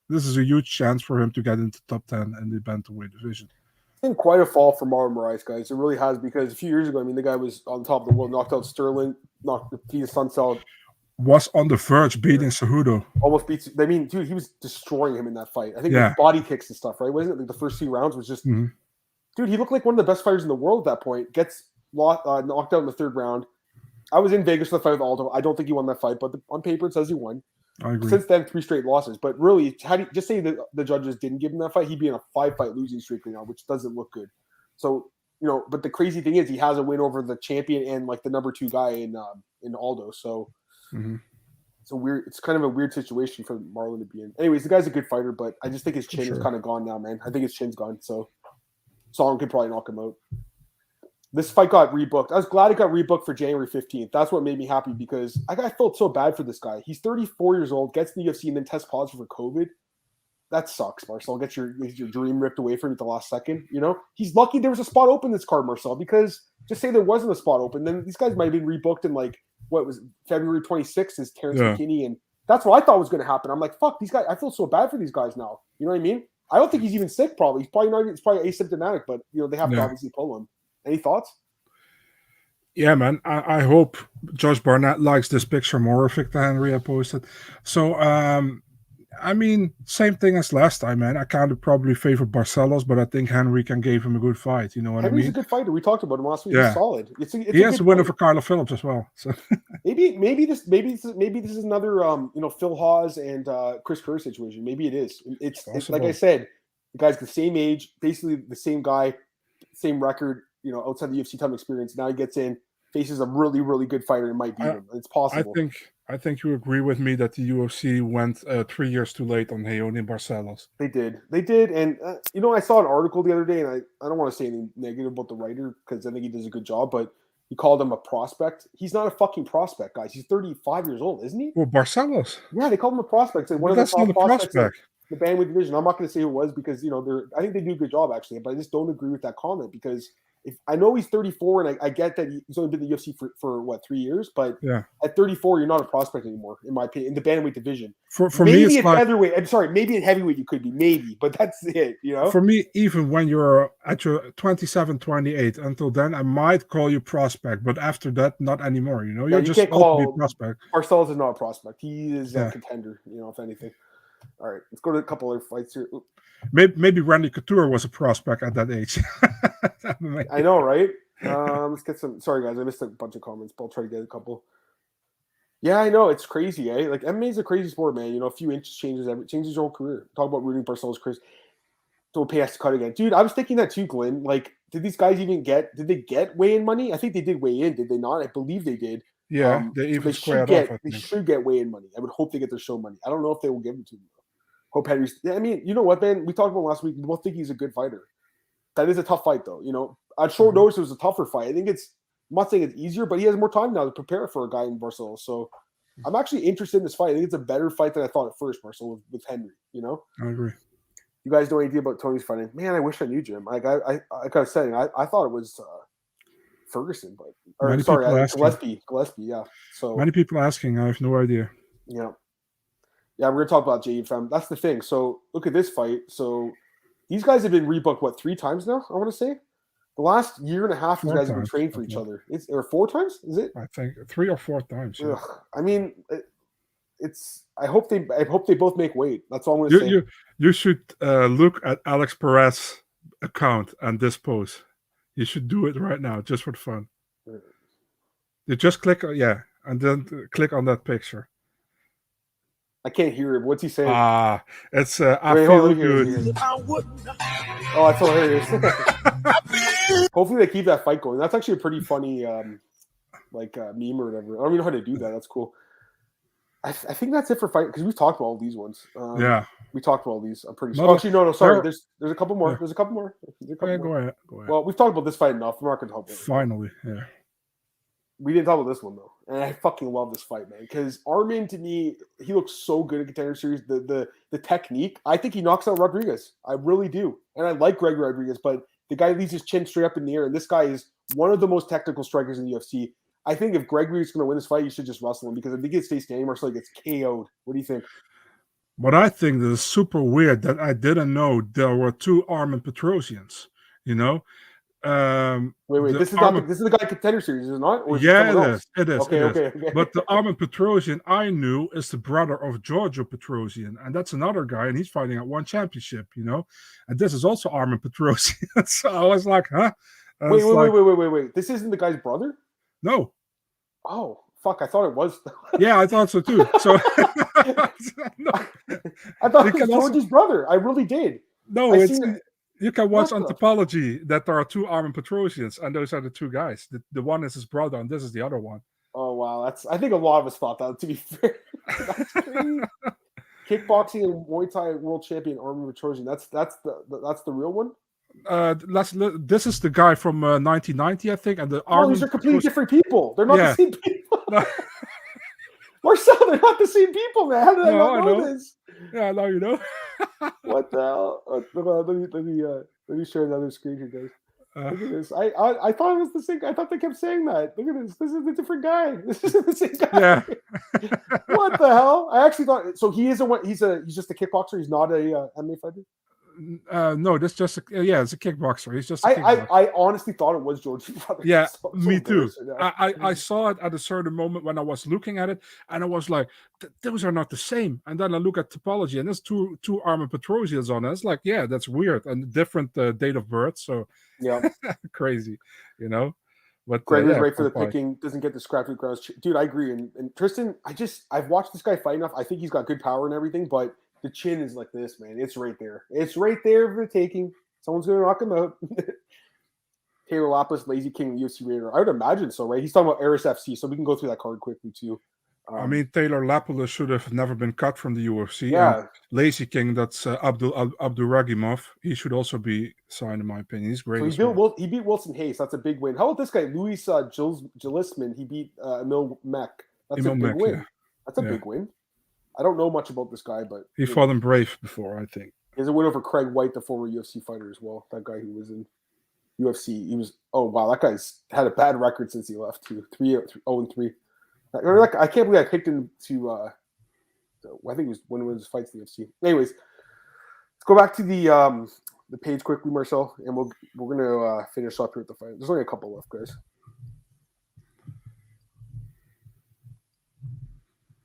this is a huge chance for him to get into top 10 in the bantamweight division. It's been quite a fall for Marlon Moraes, guys. It really has because a few years ago, I mean, the guy was on top of the world, knocked out Sterling, knocked Peter Sunsell. Was on the verge beating Cejudo. Almost beats. I mean, dude, he was destroying him in that fight. I think with body kicks and stuff, right? Wasn't it like the first 2 rounds was just, dude, he looked like one of the best fighters in the world at that point. Gets knocked out in the 3rd round. I was in Vegas for the fight with Aldo. I don't think he won that fight, but on paper it says he won. I agree. Since then, 3 straight losses. But really, just say that the judges didn't give him that fight, he'd be in a 5-fight losing streak right now, which doesn't look good. So, but the crazy thing is he has a win over the champion and like the number 2 guy in Aldo. So it's kind of a weird situation for Marlon to be in. Anyways, the guy's a good fighter, but I just think his chin is kind of gone now, man. I think his chin's gone. So Song could probably knock him out. This fight got rebooked. I was glad it got rebooked for January 15th. That's what made me happy because I felt so bad for this guy. He's 34 years old, gets in the UFC, and then tests positive for COVID. That sucks, Marcel. Get your dream ripped away from you at the last second. He's lucky there was a spot open this card, Marcel, because just say there wasn't a spot open, then these guys might have been rebooked in February 26th is Terrence McKinney, and that's what I thought was going to happen. I'm like, fuck, these guys. I feel so bad for these guys now. You know what I mean? I don't think he's even sick. Probably he's probably not. It's probably asymptomatic, but they have to obviously pull him. Any thoughts? Yeah, man. I hope Josh Barnett likes this picture more, Victor Henry I posted. So, I mean, same thing as last time, man. I kind of probably favor Barcelos, but I think Henry can give him a good fight. You know what Henry's I mean? Henry's a good fighter. We talked about him last week. He's solid. He has a winner for Kyler Phillips as well. So maybe this is another Phil Hawes and Chris Kerr situation. Maybe it is. It's like I said, the guy's the same age, basically the same guy, same record. Outside the UFC time experience. Now he gets in, faces a really, really good fighter and might beat him. It's possible. I think you agree with me that the UFC went 3 years too late on Raoni Barcelos. They did. And, I saw an article the other day, and I don't want to say anything negative about the writer because I think he does a good job, but he called him a prospect. He's not a fucking prospect, guys. He's 35 years old, isn't he? Well, Barcelos. Yeah, they called him a prospect. One of the top prospects in the bandwidth division. I'm not going to say who it was because, I think they do a good job, actually, but I just don't agree with that comment because I know he's 34, and I get that he's only been in the UFC for 3 years, but at 34, you're not a prospect anymore, in my opinion, in the bantamweight division. For maybe me, it's featherweight. I'm sorry, maybe in heavyweight you could be, maybe, but that's it, For me, even when you're at your 27, 28, until then, I might call you prospect, but after that, not anymore. You're just can't call a prospect. Marcel is not a prospect. He is a contender, if anything. All right, let's go to a couple other fights here. Maybe Randy Couture was a prospect at that age. I know, right? Let's get some. Sorry, guys, I missed a bunch of comments, but I'll try to get a couple. Yeah, I know it's crazy, eh? Like MMA is a crazy sport, man. A few inches changes your whole career. Talk about rooting Barcelos, Chris. don't pay us to cut again. Dude, I was thinking that too, Glenn. Like, did these guys did they get weigh-in money? I think they did weigh in, did they not? I believe they did. Yeah, they even squared off. They should get weigh-in money. I would hope they get their show money. I don't know if they will give them to them. Hope Henry's. I mean, you know what, man? We talked about last week. We both think he's a good fighter. That is a tough fight, though. You know, at short notice, it was a tougher fight. I think I'm not saying it's easier, but he has more time now to prepare for a guy in Barcelona. So I'm actually interested in this fight. I think it's a better fight than I thought at first, Marcel, with Henry. You know, I agree. You guys know anything about Tony's fighting? Man, I wish I knew Jim. Like I was saying, I thought it was Ferguson, but Gillespie. Yeah. So many people asking. I have no idea. Yeah, we're gonna talk about Jade fam. That's the thing. So look at this fight. So these guys have been rebooked 3 times now. I want to say the last year and a half. These guys have been trained for each other. Or 4 times? Is it? I think 3 or 4 times. Yeah. I mean, I hope they both make weight. That's all I'm gonna say. You should look at Alex Perez's account and this post. You should do it right now, just for fun. You just click, and then click on that picture. I can't hear him. What's he saying? It's I feel good. Oh, that's hilarious. Hopefully they keep that fight going. That's actually a pretty funny meme or whatever. I don't even know how to do that. That's cool. I think that's it for fight because we've talked about all these ones. We talked about all these. I'm pretty sure. Actually, no. Sorry. There's a couple more. Yeah. There's a couple more. Go ahead. Well, we've talked about this fight enough. We're not going to talk about it. Finally, yeah. We didn't talk about this one though, and I fucking love this fight, man. Because Armen, to me, he looks so good in Contender Series. The technique, I think he knocks out Rodrigues. I really do, and I like Gregory Rodrigues, but the guy leaves his chin straight up in the air, and this guy is one of the most technical strikers in the UFC. I think if Gregory is going to win this fight, you should just wrestle him because I think he stays standing, Marcel gets KO'd. What do you think? What I think is super weird that I didn't know there were 2 Armen Petrosyans. You know. Wait. This is the guy in Contender Series, is it not? Or is it is. Okay. But the Armen Petrosyan I knew is the brother of Giorgio Petrosyan, and that's another guy, and he's fighting at one championship, you know. And this is also Armen Petrosyan. So I was like, huh? Wait. This isn't the guy's brother? No. Oh, fuck! I thought it was. Yeah, I thought so too. So no. I thought it was George's brother. I really did. No, you can watch on Topology that there are 2 Armen Petrosyans, and those are the 2 guys. The one is his brother, and this is the other one. Oh wow, I think a lot of us thought that. To be fair, that's crazy. Kickboxing and Muay Thai world champion Armen Petrosyan. That's the real one. This is the guy from 1990, I think, and the Armen. These are completely different people. They're not the same people. Marcel, they're not the same people, man. How did I not know this? Yeah, now you know. What the hell? Let me share another screen here, guys. Look at this. I thought it was the same guy. I thought they kept saying that. Look at this. This is a different guy. This isn't the same guy. Yeah. What the hell? I actually thought so. He's just a kickboxer. He's not a MMA fighter. No, this just it's a kickboxer. He's just. I honestly thought it was George's brother. Yeah, me too. I saw it at a certain moment when I was looking at it, and I was like, "Those are not the same." And then I look at Topology, and there's two Armen Petrosyans on it. It's like, yeah, that's weird, and different date of birth. So yeah, crazy, you know. But Gregory's right for the picking. Doesn't get the scrappy grounds, dude. I agree. And Tristan, I've watched this guy fight enough. I think he's got good power and everything, but the chin is like this, man. It's right there. It's right there for the taking. Someone's going to knock him out. Taylor Lapis, Lazy King, UFC Raider. I would imagine so, right? He's talking about Aris FC, so we can go through that card quickly, too. I mean, Taylor Lapis should have never been cut from the UFC. Yeah. And Lazy King, that's Abduragimov. He should also be signed, in my opinion. He's great. So he beat Wilson Hayes. That's a big win. How about this guy, Luis Gilisman? He beat Emil Mek. That's a big win. Yeah. That's a big win. I don't know much about this guy, but he fought in Brave before, I think. He has a win over Craig White, the former UFC fighter as well. That guy who was in UFC. That guy's had a bad record since he left too. 3-0-3. I can't believe I picked him to. I think it was one of his fights in the UFC. Anyways, let's go back to the page quickly, Marcel, and we're gonna finish up here with the fight. There's only a couple left, guys.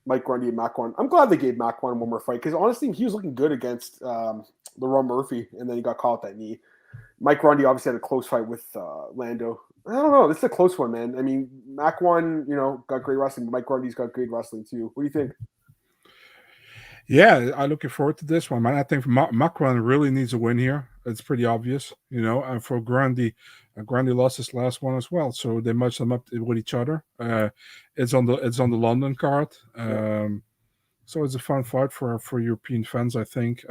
Mike Grundy and Makwan. I'm glad they gave Makwan one more fight because honestly, he was looking good against LeRon Murphy, and then he got caught that knee. Mike Grundy obviously had a close fight with Lando. I don't know. This is a close one, man. I mean, Makwan, got great wrestling. Mike Grundy's got great wrestling too. What do you think? Yeah, I'm looking forward to this one, man. I think Makwan really needs a win here. It's pretty obvious, And for Grundy, Grundy lost his last one as well, so they match them up with each other. It's on the London card, so it's a fun fight for European fans. I think.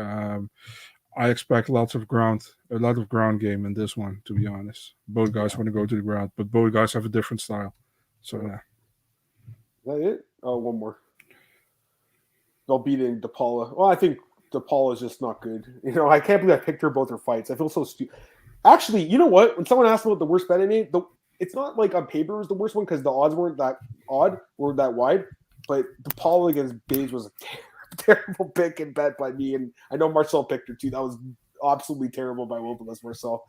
I expect a lot of ground game in this one. To be honest, both guys want to go to the ground, but both guys have a different style. So yeah. Is that it? Oh, one more. They'll beat in DePaula. Well, I think DePaula is just not good. I can't believe I picked her both her fights. I feel so stupid. Actually, you know what? When someone asked me what the worst bet I made, it's not like on paper was the worst one because the odds weren't that odd or that wide. But DePaula against Bays was a terrible pick and bet by me. And I know Marcel picked her too. That was absolutely terrible by both of us, Marcel.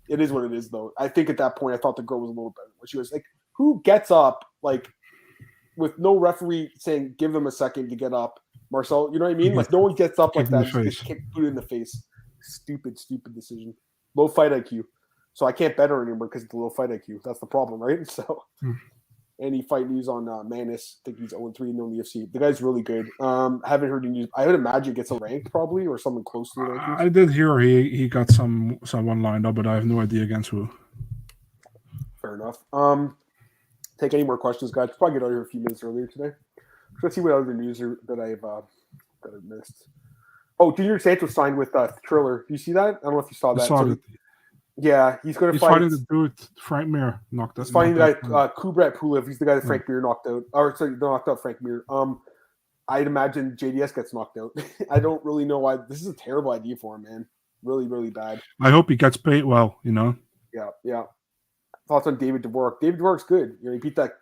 It is what it is, though. I think at that point, I thought the girl was a little better. She was like, who gets up, like, with no referee saying, give them a second to get up? Marcel, you know what I mean? Like, no one gets up like that. Just kick it in the face. Stupid decision. Low fight IQ. So I can't bet her anymore because of the low fight IQ. That's the problem, right? So, any fight news on Manis? I think he's 0-3 in the UFC. The guy's really good. Haven't heard any news. I would imagine he gets a ranked probably or something close to the rankings. I did hear he got someone lined up, but I have no idea against who. Fair enough. Take any more questions, guys? Probably get out here a few minutes earlier today. Let's see what other news that I've missed. Oh, Junior Santos signed with Triller. Do you see that? I don't know if you saw that. Yeah, he's going to fight. He's fighting the dude Frank Mir knocked out. He's fighting the guy Kubrat Pulev. He's the guy that Frank Mir knocked out. Or sorry, knocked out Frank Mir. I'd imagine JDS gets knocked out. I don't really know why. This is a terrible idea for him, man. Really, really bad. I hope he gets paid well. Yeah. Thoughts on David Dvorak? David Dvorak's good. He beat that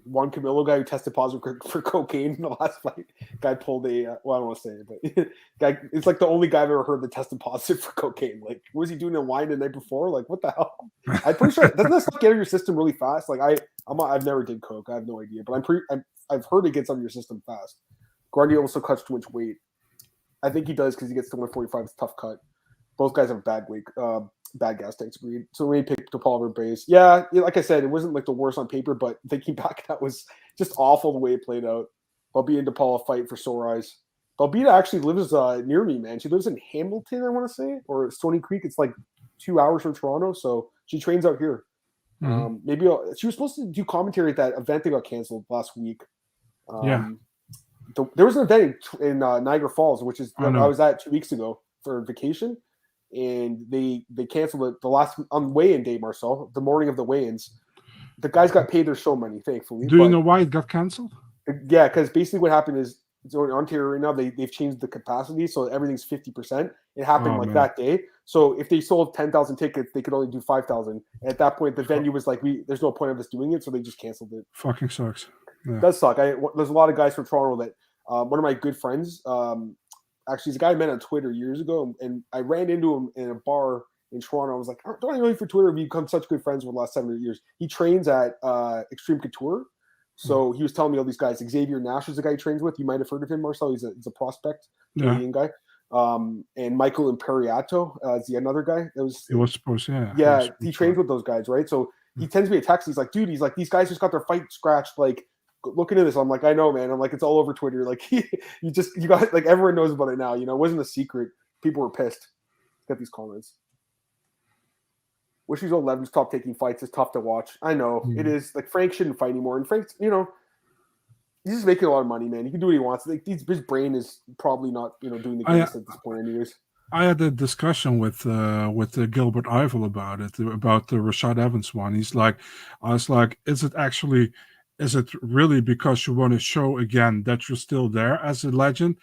Juan Camilo guy who tested positive for cocaine in the last fight. Guy pulled a I don't want to say it, but guy, it's like the only guy I've ever heard that tested positive for cocaine. Like, what was he doing in wine the night before? Like, what the hell? I'm pretty sure doesn't that stuff get out of your system really fast? Like, I've never did coke. I have no idea, but I've heard it gets out of your system fast. Grundy also cuts too much weight. I think he does because he gets to 145. It's a tough cut. Both guys have bad weight. Bad gas tanks, agreed. So we picked DePaul base. Yeah, like I said, it wasn't like the worst on paper, but thinking back, that was just awful the way it played out. Balbita and DePaul fight for sore eyes. Balbita actually lives near me, man. She lives in Hamilton, I want to say, or Stony Creek. It's like 2 hours from Toronto, so she trains out here. Maybe she was supposed to do commentary at that event that got canceled last week. There was an event in Niagara Falls, which is I was at 2 weeks ago for vacation. And they canceled it on weigh-in day, Marcel, the morning of the weigh-ins. The guys got paid their show money, thankfully. Do you know why it got canceled? Yeah, because basically what happened is in Ontario right now, they've changed the capacity, so everything's 50%. It happened that day. So if they sold 10,000 tickets, they could only do 5,000. At that point, the venue was like, there's no point of us doing it, so they just canceled it. Fucking sucks. Yeah. It does suck. There's a lot of guys from Toronto that one of my good friends, actually, he's a guy I met on Twitter years ago, and I ran into him in a bar in Toronto. I was like, don't I know you for Twitter? We've become such good friends over the last 7 or 8 years. He trains at Extreme Couture. So he was telling me all these guys. Xavier Nash is the guy he trains with. You might have heard of him, Marcel. He's a prospect, Canadian guy. And Michael Imperiato is the another guy. It was supposed, yeah. Yeah, he trains with those guys, right? So he sends me a text. He's like, dude, these guys just got their fight scratched, like, look into this. I'm like, I know, man. I'm like, it's all over Twitter. Like, you got, like, everyone knows about it now. It wasn't a secret. People were pissed. Get these comments. Wish these old legends stopped taking fights. It's tough to watch. I know it is. Like, Frank shouldn't fight anymore. And Frank's, he's just making a lot of money, man. He can do what he wants. Like, his brain is probably not, doing the greatest at this point, anyways. I had a discussion with Gilbert Eiffel about it, about the Rashad Evans one. I was like, is it really because you want to show again that you're still there as a legend,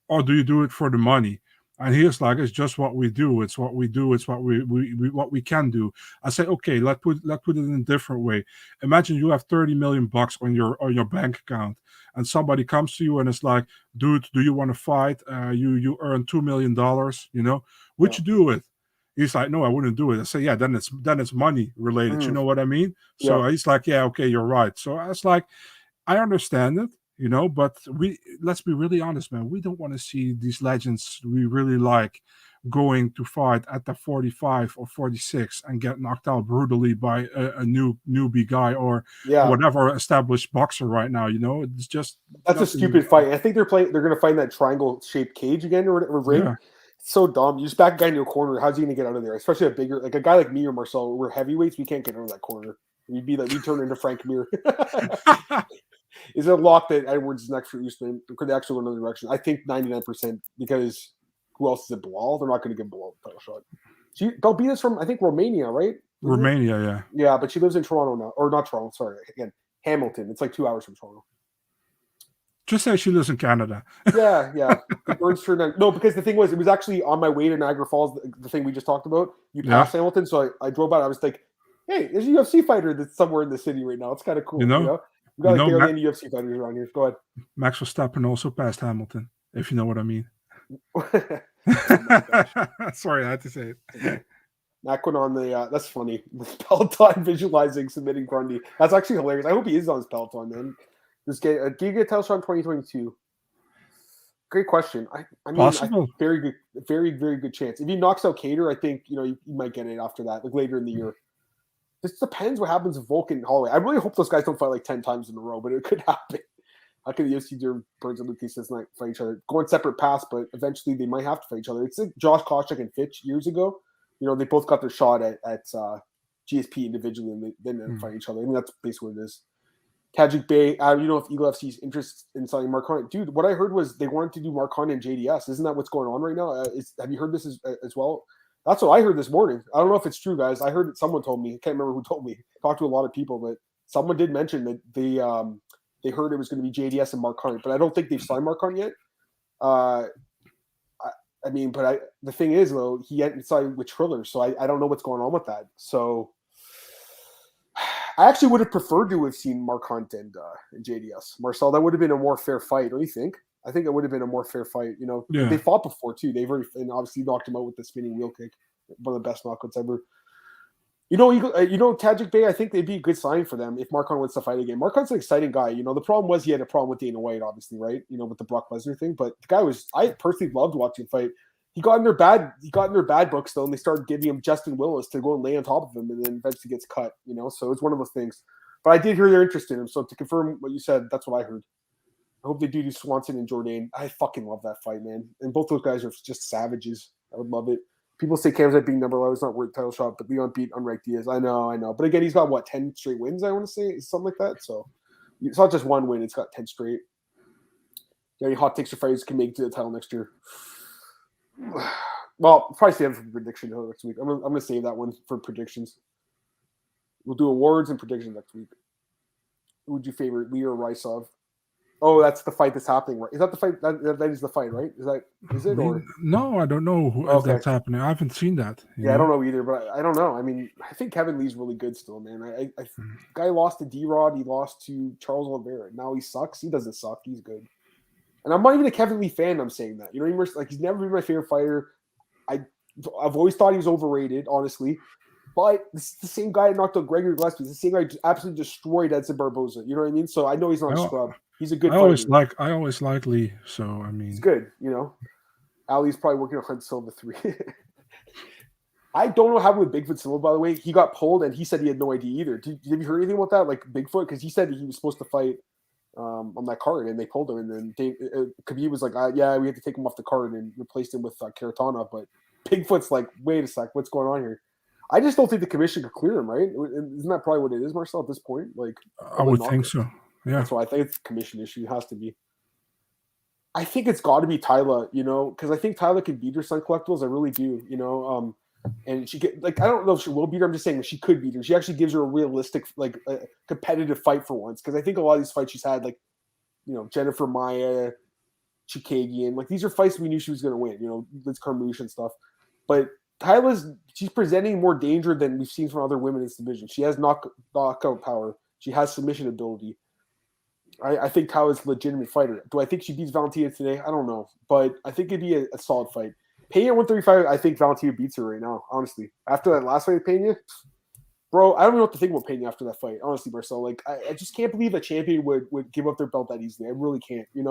or do you do it for the money? And he was like, it's just what we do. It's what we do. It's what what we can do. I say, okay, let's put it in a different way. Imagine you have $30 million on your bank account, and somebody comes to you and it's like, dude, do you want to fight? You earn $2 million. Would you do it? He's like, no, I wouldn't do it. I say, yeah, then it's money related. You know what I mean? So he's like, yeah, okay, you're right. So I was like, I understand it, but let's be really honest, man. We don't want to see these legends we really like going to fight at the 45 or 46 and get knocked out brutally by a newbie guy or whatever established boxer right now. It's just that's a stupid fight. I think they're going to find that triangle shaped cage again or whatever ring. Yeah. It's so dumb. You just back a guy into a corner. How's he going to get out of there? Especially a bigger, like a guy like me or Marcel. We're heavyweights. We can't get out of that corner. We'd turn into Frank Mir. Is it a lock that Edwards is next for Usman? Or could they actually go another direction? I think 99% because who else is it? Bilal? They're not going to give Bilal a title shot. Belbina's from, I think, Romania, right? Romania, yeah. Yeah, but she lives in Toronto now. Or not Toronto, sorry. Again, Hamilton. It's like 2 hours from Toronto. Just say she lives in Canada. Yeah. No, because the thing was, it was actually on my way to Niagara Falls, the thing we just talked about. You passed Hamilton, so I drove by. I was like, hey, there's a UFC fighter that's somewhere in the city right now. It's kind of cool. We got like any UFC fighters around here. Go ahead. Max Verstappen also passed Hamilton, if you know what I mean. Sorry, I had to say it. Makwan on the that's funny. Peloton visualizing submitting Grundy. That's actually hilarious. I hope he is on his Peloton, man. Do you get a title shot in 2022? Great question. I mean, possible. Very good, very, very good chance. If he knocks out Cater, I think you might get it after that, like later in the year. This depends what happens with Volkan and Holloway. I really hope those guys don't fight like 10 times in a row, but it could happen. How can the UFC do Burns and Lucas not fight each other? Going separate paths, but eventually they might have to fight each other. It's like Josh Koscheck and Fitch years ago. They both got their shot at GSP individually and they didn't fight each other. I mean, that's basically what it is. Tajik Bey, if Eagle FC's interest in signing Marcon. Dude, what I heard was they wanted to do Marcon and JDS. Isn't that what's going on right now? Have you heard this as well? That's what I heard this morning. I don't know if it's true, guys. I heard it. Someone told me. I can't remember who told me. Talked to a lot of people, but someone did mention that they heard it was going to be JDS and Marcon, but I don't think they've signed Marcon yet. The thing is, though, he hadn't signed with Triller, so I don't know what's going on with that. So I actually would have preferred to have seen Marcon and JDS. Marcel, that would have been a more fair fight, don't you think? I think it would have been a more fair fight. They fought before too. And obviously knocked him out with the spinning wheel kick, one of the best knockouts ever. Tajik Bey, I think they'd be a good sign for them if Marcon wants to fight again. Marcon's an exciting guy. The problem was he had a problem with Dana White, obviously, right? With the Brock Lesnar thing. But the guy I personally loved watching him fight. He got in their bad books though, and they started giving him Justin Willis to go and lay on top of him, and then eventually gets cut. So it's one of those things. But I did hear they're interested in him. So to confirm what you said, that's what I heard. I hope they do Swanson and Jourdain. I fucking love that fight, man. And both those guys are just savages. I would love it. People say Khamzat being number 11 is not worth a title shot, but Leon beat unranked Diaz. I know. But again, he's got 10 straight wins, I want to say, something like that. So it's not just one win, it's got 10 straight. Any hot takes or fighters can make it to the title next year? Well, probably save it for prediction next week. I'm gonna save that one for predictions. We'll do awards and predictions next week. Who would you favorite, Lee or Rysov? Oh, that's the fight that's happening, right? Is that the fight? That is the fight, right? Is it? Or no, I don't know if that's happening. I haven't seen that. I don't know either, but I don't know. I mean, I think Kevin Lee's really good still, man. Guy lost to D-Rod. He lost to Charles Oliveira. Now he sucks. He doesn't suck. He's good. And I'm not even a Kevin Lee fan. I'm saying that. Like he's never been my favorite fighter. I've always thought he was overrated, honestly. But this is the same guy that knocked out Gregory Gillespie. It's the same guy who absolutely destroyed Edson Barboza. You know what I mean? So I know he's not a scrub. He's a good fighter. I always like Lee. So I mean, he's good. Ali's probably working on Hunt Silva 3. I don't know how with Bigfoot Silva, by the way. He got pulled, and he said he had no idea either. Have you heard anything about that? Like Bigfoot, because he said he was supposed to fight on that card, and they pulled him. And then Khabib was like, "Yeah, we had to take him off the card and replaced him with Caratana." But Bigfoot's like, "Wait a sec, what's going on here?" I just don't think the commission could clear him, right? Isn't that probably what it is, Marcel, at this point? Like, I would think so. Yeah. That's why I think it's a commission issue. It has to be. I think it's got to be Tyla, because I think Tyla can beat her Sun Collectibles. I really do, and she get I don't know if she will beat her. I'm just saying she could beat her. She actually gives her a realistic, competitive fight for once. Because I think a lot of these fights she's had, Jennifer Maia, Chikagian, these are fights we knew she was going to win. Liz Carmouche and stuff, but she's presenting more danger than we've seen from other women in this division. She has knockout power. She has submission ability. I think Tyla's a legitimate fighter. Do I think she beats Valentina today? I don't know. But I think it'd be a solid fight. Pena at 135, I think Valentina beats her right now, honestly. After that last fight with Pena, bro, I don't know what to think about Pena after that fight, honestly, Marcel. I just can't believe a champion would give up their belt that easily. I really can't, She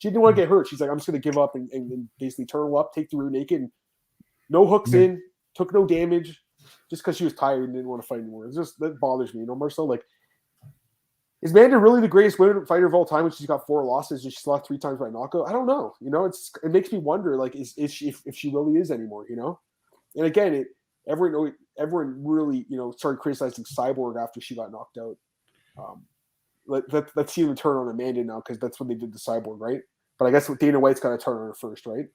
didn't want to get hurt. She's like, I'm just going to give up and basically turn her up, take the rear naked, and No hooks in, took no damage, just because she was tired and didn't want to fight anymore. It's just that bothers me, you know, Marcel. Like, is Amanda really the greatest women fighter of all time when she's got 4 losses and she's lost 3 times by knockout? I don't know. You know, it makes me wonder, like, is she if she really is anymore? You know, and again, everyone really, you know, started criticizing Cyborg after she got knocked out. Let's see them turn on Amanda now, because that's what they did to Cyborg, right? But I guess Dana White's got to turn on her first, right?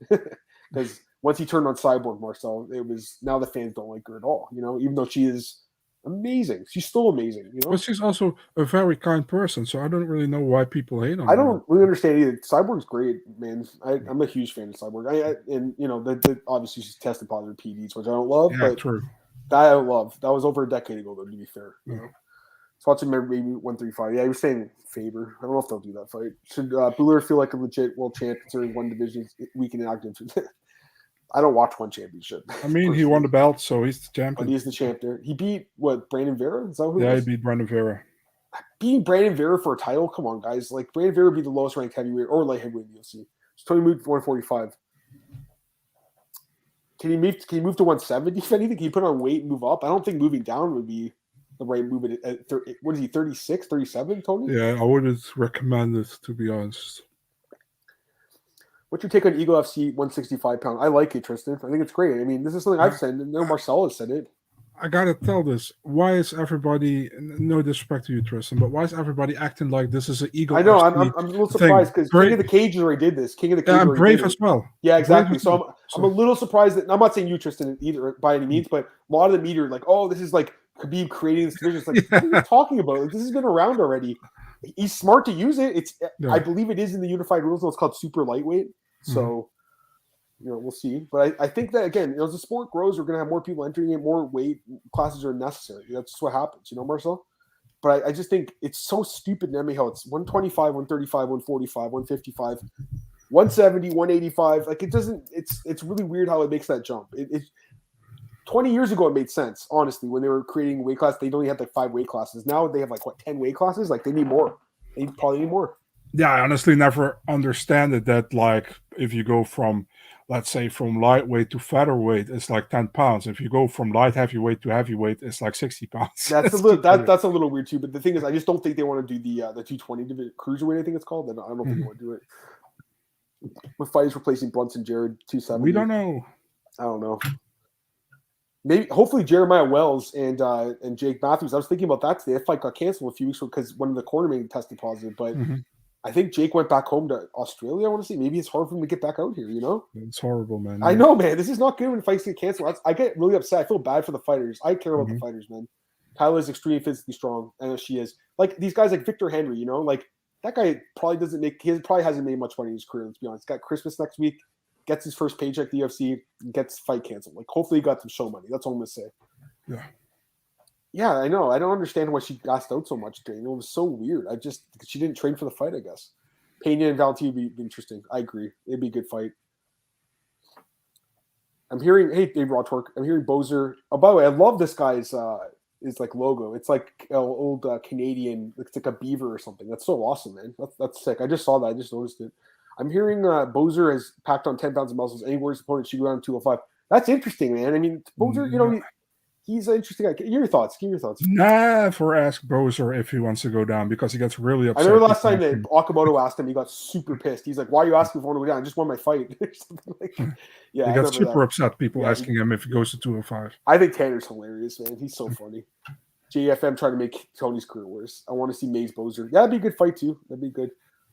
Because once he turned on Cyborg, Marcel, it was now the fans don't like her at all. You know, even though she is amazing, she's still amazing. You know, but she's also a very kind person, so I don't really know why people hate on her. I don't really understand either. Cyborg's great, man. I'm a huge fan of Cyborg. And you know, obviously she's tested positive PEDs, which I don't love. Yeah, but true. That I love. That was over a decade ago, though, to be fair. You know? So watching maybe 135. Yeah, he was saying Faber. I don't know if they'll do that fight. Should Buehler feel like a legit world champ considering one division weak and inactive? I don't watch one championship. I mean, he won the belt, so he's the champion. But he's the champ there. He beat, Brandon Vera? Is that who he beat Brandon Vera. Beating Brandon Vera for a title? Come on, guys. Like, Brandon Vera beat the lowest ranked heavyweight or light heavyweight in the UFC. It's Tony moved to 145. Can he move to 170 if anything? Can he put on weight and move up? I don't think moving down would be the right move at what is he, 36, 37, Tony? Yeah, I wouldn't recommend it, to be honest. What's your take on Eagle FC 165 pound? I like it, Tristan. I think it's great. I mean, this is something I've said, and Marcel has said it. I gotta tell this. Why is everybody, no disrespect to you, Tristan, but why is everybody acting like this is an Eagle FC? I know, I'm a little surprised because King of the Cages already did this. King of the Cages I'm Brave as well. Yeah, exactly. So I'm a little surprised that, I'm not saying you, Tristan, either by any means, but a lot of the media are like, oh, this is like Khabib creating this division. It's like, what are you talking about? Like, this has been around already. He's smart to use it. I believe it is in the unified rules. It's called super lightweight. So, you know, we'll see. But I think that, again, as the sport grows, we're going to have more people entering it, more weight classes are necessary. That's what happens, you know, Marcel? But I just think it's so stupid in MMA how it's 125, 135, 145, 155, 170, 185. Like, it doesn't – it's really weird how it makes that jump. 20 years ago, it made sense, honestly, when they were creating weight class. They only had, like, 5 weight classes. Now they have, like, 10 weight classes? Like, they need more. They probably need more. Yeah, I honestly never understand it that, like, if you go from, let's say, from lightweight to featherweight, it's like 10 pounds. If you go from light heavyweight to heavyweight, it's like 60 pounds. That's a little weird too. But the thing is, I just don't think they want to do the 220 cruiserweight, I think it's called. I don't think they want to do it. With fighters replacing Brunson, Jared, 270. We don't know. I don't know. Maybe, hopefully, Jeremiah Wells and Jake Matthews. I was thinking about that today. That fight got canceled a few weeks ago because one of the cornermen tested positive. But I think Jake went back home to Australia. I want to see. Maybe it's hard for him to get back out here. You know, it's horrible, man. I know, man. This is not good when fights get canceled. I get really upset. I feel bad for the fighters. I care about the fighters, man. Kyla's extremely physically strong. I know she is. Like these guys, like Victor Henry. You know, like that guy probably doesn't make. He probably hasn't made much money in his career. Let's be honest. Got Christmas next week. Gets his first paycheck at the UFC. Gets fight canceled. Like hopefully he got some show money. That's all I'm gonna say. Yeah. Yeah, I know. I don't understand why she gassed out so much training. It was so weird. She didn't train for the fight, I guess. Pena and Valentin would be interesting. I agree. It'd be a good fight. I'm hearing, hey, Dave Rodtork, I'm hearing Bozer. Oh, by the way, I love this guy's like logo. It's like an old Canadian, it's like a beaver or something. That's so awesome, man. That's sick. I just saw that. I just noticed it. I'm hearing Bozer has packed on 10 pounds of muscles. Anywhere his opponent should go down to 205. That's interesting, man. I mean, Bozer, you know, he's an interesting guy. Give your thoughts. Never ask Bozer if he wants to go down because he gets really upset. I remember last time that Okamoto asked him, he got super pissed. He's like, "Why are you asking if I want to go down? I just won my fight." Yeah, he got super upset. People asking him if he goes to 205. I think Tanner's hilarious, man. He's so funny. JFM trying to make Tony's career worse. I want to see Maze Bozer. Yeah, that'd be a good fight too. That'd be good.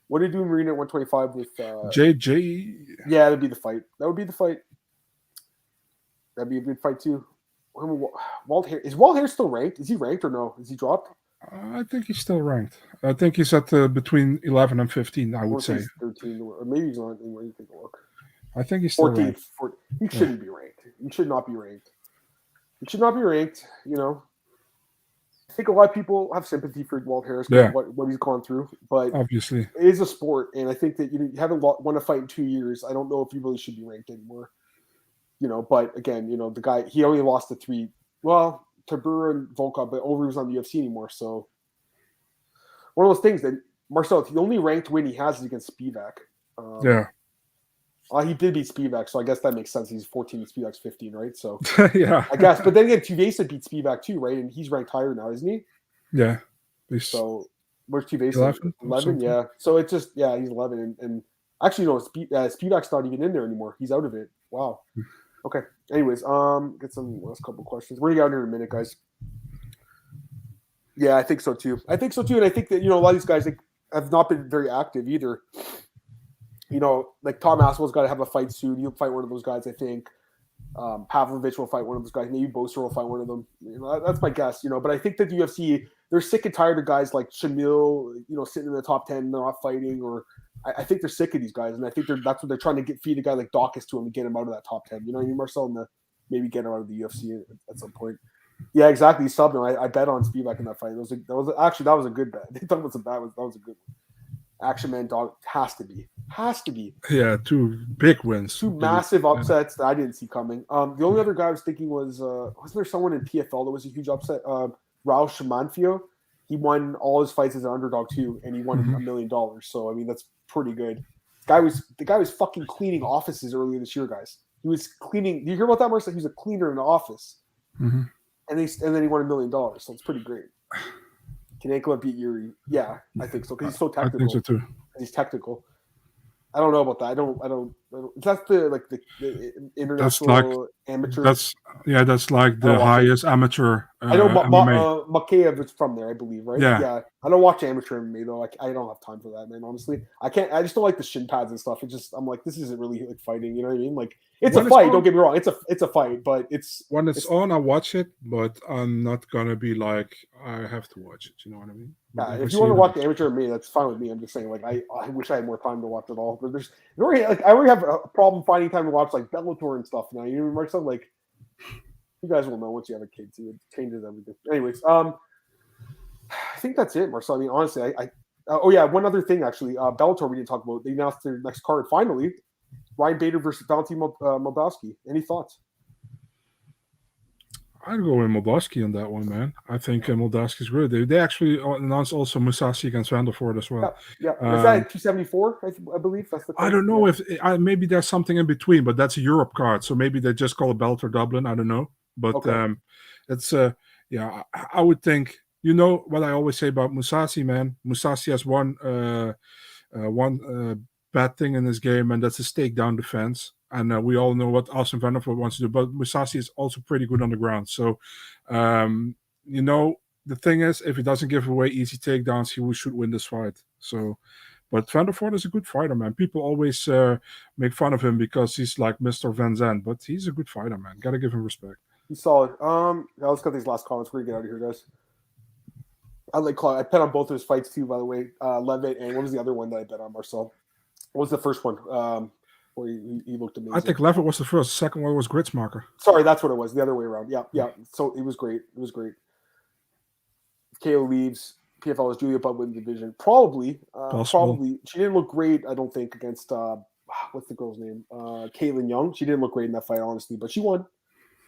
What did you do in Marina at 125 with JJ? Yeah, that'd be the fight. That'd be a good fight too. Walt Hare, is Walt Hare still ranked? Is he ranked or no? Is he dropped? I think he's still ranked. I think he's at between 11 and 15, I would say. 13, or maybe he's not anywhere. You take a look. I think he's still 14th. He shouldn't be ranked. He should not be ranked. He should not be ranked, you know. I think a lot of people have sympathy for Walt Harris, what he's gone through, but obviously it is a sport, and I think that you haven't won a fight in 2 years. I don't know if you really should be ranked anymore. You know, but again, you know, the guy, he only lost to 3, Tabura and Volkov, but Overeem was on the UFC anymore. So one of those things that Marcel, the only ranked win he has is against Spivak. He did beat Spivak, so I guess that makes sense. He's 14 and Spivak's 15, right? So Yeah, I guess. But then again, Tuvesa beat Spivak too, right? And he's ranked higher now, isn't he? yeah. So where's Tuvesa? 11? 11, yeah. So it's just he's 11, and actually no, Spivak's not even in there anymore. He's out of it. Wow. Okay. Anyways, get some last couple questions. We're gonna get out here in a minute, guys. Yeah, I think so too. And I think that a lot of these guys have not been very active either. Like Tom Aspinall's got to have a fight soon. He'll fight one of those guys, I think. Pavlovich will fight one of those guys. Maybe Boser will fight one of them. That's my guess. But I think that the UFC, they're sick and tired of guys like Shamil, sitting in the top 10, not fighting. Or I think they're sick of these guys, and I think that's what they're trying to feed a guy like Dawkins to him and get him out of that top 10. You know what I mean, Marcel, and maybe get him out of the UFC at some point. Yeah, exactly. Sub him. I bet on Spivak in that fight. That was a good bet. They thought it was a bad one. That was a good one. Action Man Dog has to be. Yeah, 2 big wins. 2 massive upsets that I didn't see coming. The only other guy I was thinking was wasn't there someone in PFL that was a huge upset? Raul Shamanfio. He won all his fights as an underdog too, and he won $1 million. So I mean that's pretty good. The guy was fucking cleaning offices earlier this year, guys. He was cleaning. Do you hear about that, Marcel? He was a cleaner in the office, and then he won $1 million. So it's pretty great. Can Ankla beat Yuri? Yeah, I think so because he's so technical. I think so too. He's technical. I don't know about that. I don't. That's the international amateur. That's like the highest amateur. I know Makayev is from there, I believe, right? Yeah. I don't watch amateur MMA though. I don't have time for that, man. Honestly, I can't. I just don't like the shin pads and stuff. I'm like, this isn't really like fighting. You know what I mean? Like it's a fight. Don't get me wrong. It's a fight, but when it's on, I watch it, but I'm not gonna be like I have to watch it. You know what I mean? Yeah, if you want to watch the amateur MMA, that's fine with me. I'm just saying, like, I wish I had more time to watch it all. But I already have a problem finding time to watch like Bellator and stuff now. You know, Marcel, like, you guys will know once you have a kid too. It changes everything. Anyways, I think that's it, Marcel. I mean, honestly, one other thing actually, Bellator we didn't talk about. They announced their next card finally. Ryan Bader versus Valentin Moldavsky. Any thoughts? I'd go with Moldavsky on that one, man. I think Moldavsky's good. They actually announced also Musashi against Randall Ford as well. Yeah. Is that 274? I believe that's the card. I don't know if maybe there's something in between, but that's a Europe card, so maybe they just call it Bellator Dublin. I don't know, but it's I would think. You know what I always say about Musashi, man. Musashi has one bad thing in this game, and that's his takedown defense. And we all know what Austin Vandervoort wants to do, but Musashi is also pretty good on the ground. So, the thing is, if he doesn't give away easy takedowns, he should win this fight. So, but Vandervoort is a good fighter, man. People always make fun of him because he's like Mr. Van Zandt, but he's a good fighter, man. Got to give him respect. He's solid. Let's got these last comments. We're going to get out of here, guys. I bet on both of his fights too, by the way. Levitt, and what was the other one that I bet on, Marcel? What was the first one? Where he looked amazing. I think Levitt was the first. The second one was Gritsmacher. Sorry, that's what it was. The other way around. Yeah. So it was great. KO leaves. PFL is Julia Budd wins the division. Probably. She didn't look great, I don't think, against what's the girl's name? Caitlin Young. She didn't look great in that fight, honestly, but she won.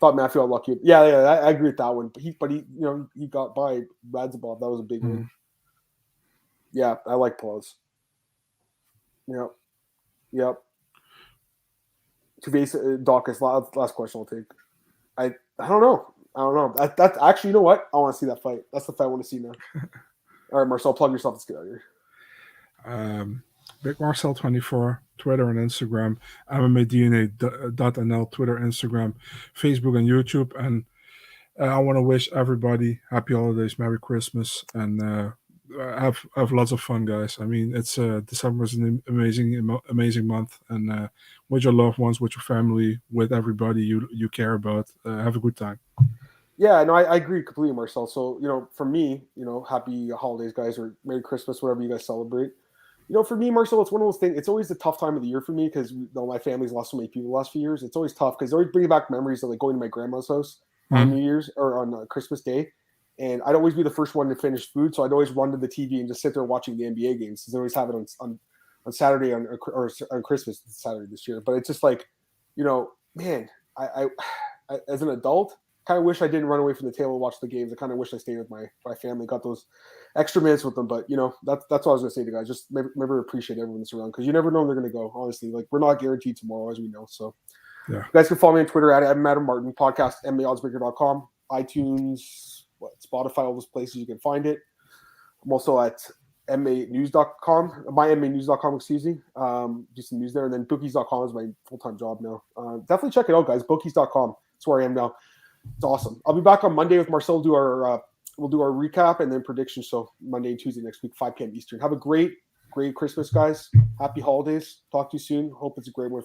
Thought Matthew got lucky. Yeah, I agree with that one. But he got by Radzabov. That was a big win. Yeah, I like pause. Yep. Tuvesa, Dawkins, last question I'll take. I don't know. That's actually, you know what? I want to see that fight. That's the fight I want to see now. All right, Marcel, plug yourself. Let's get out of here. Big Marcel 24, Twitter and Instagram, MMADNA.nl, Twitter, Instagram, Facebook, and YouTube. And I want to wish everybody happy holidays, Merry Christmas, and have lots of fun, guys. I mean, it's December is an amazing month, and with your loved ones, with your family, with everybody you care about, have a good time. Yeah, no, I agree completely, Marcel. So, for me, happy holidays, guys, or Merry Christmas, whatever you guys celebrate. For me, Marcel, it's one of those things. It's always the tough time of the year for me because my family's lost so many people the last few years. It's always tough because it always brings back memories of like going to my grandma's house on New Year's or on Christmas Day. And I'd always be the first one to finish food. So I'd always run to the TV and just sit there watching the NBA games. Because they always have it on Saturday or on Christmas Saturday this year. But it's just like, man, I as an adult, kind of wish I didn't run away from the table and watch the games. I kind of wish I stayed with my family, got those extra minutes with them. But, you know, that's what I was going to say to you guys. Just never appreciate everyone that's around because you never know when they're going to go, honestly. Like, we're not guaranteed tomorrow, as we know. So, yeah. You guys can follow me on Twitter at Adam Martin, podcast, MMAOddsbreaker.com, iTunes, Spotify, all those places you can find it. I'm also at MMAnews.com, myMMAnews.com, excuse me. Do some news there. And then bookies.com is my full-time job now. Definitely check it out, guys. Bookies.com. That's where I am now. It's awesome. I'll be back on Monday with Marcel. We'll do our recap and then predictions. So Monday and Tuesday next week, 5 p.m. Eastern. Have a great Christmas, guys. Happy holidays. Talk to you soon. Hope it's a great one.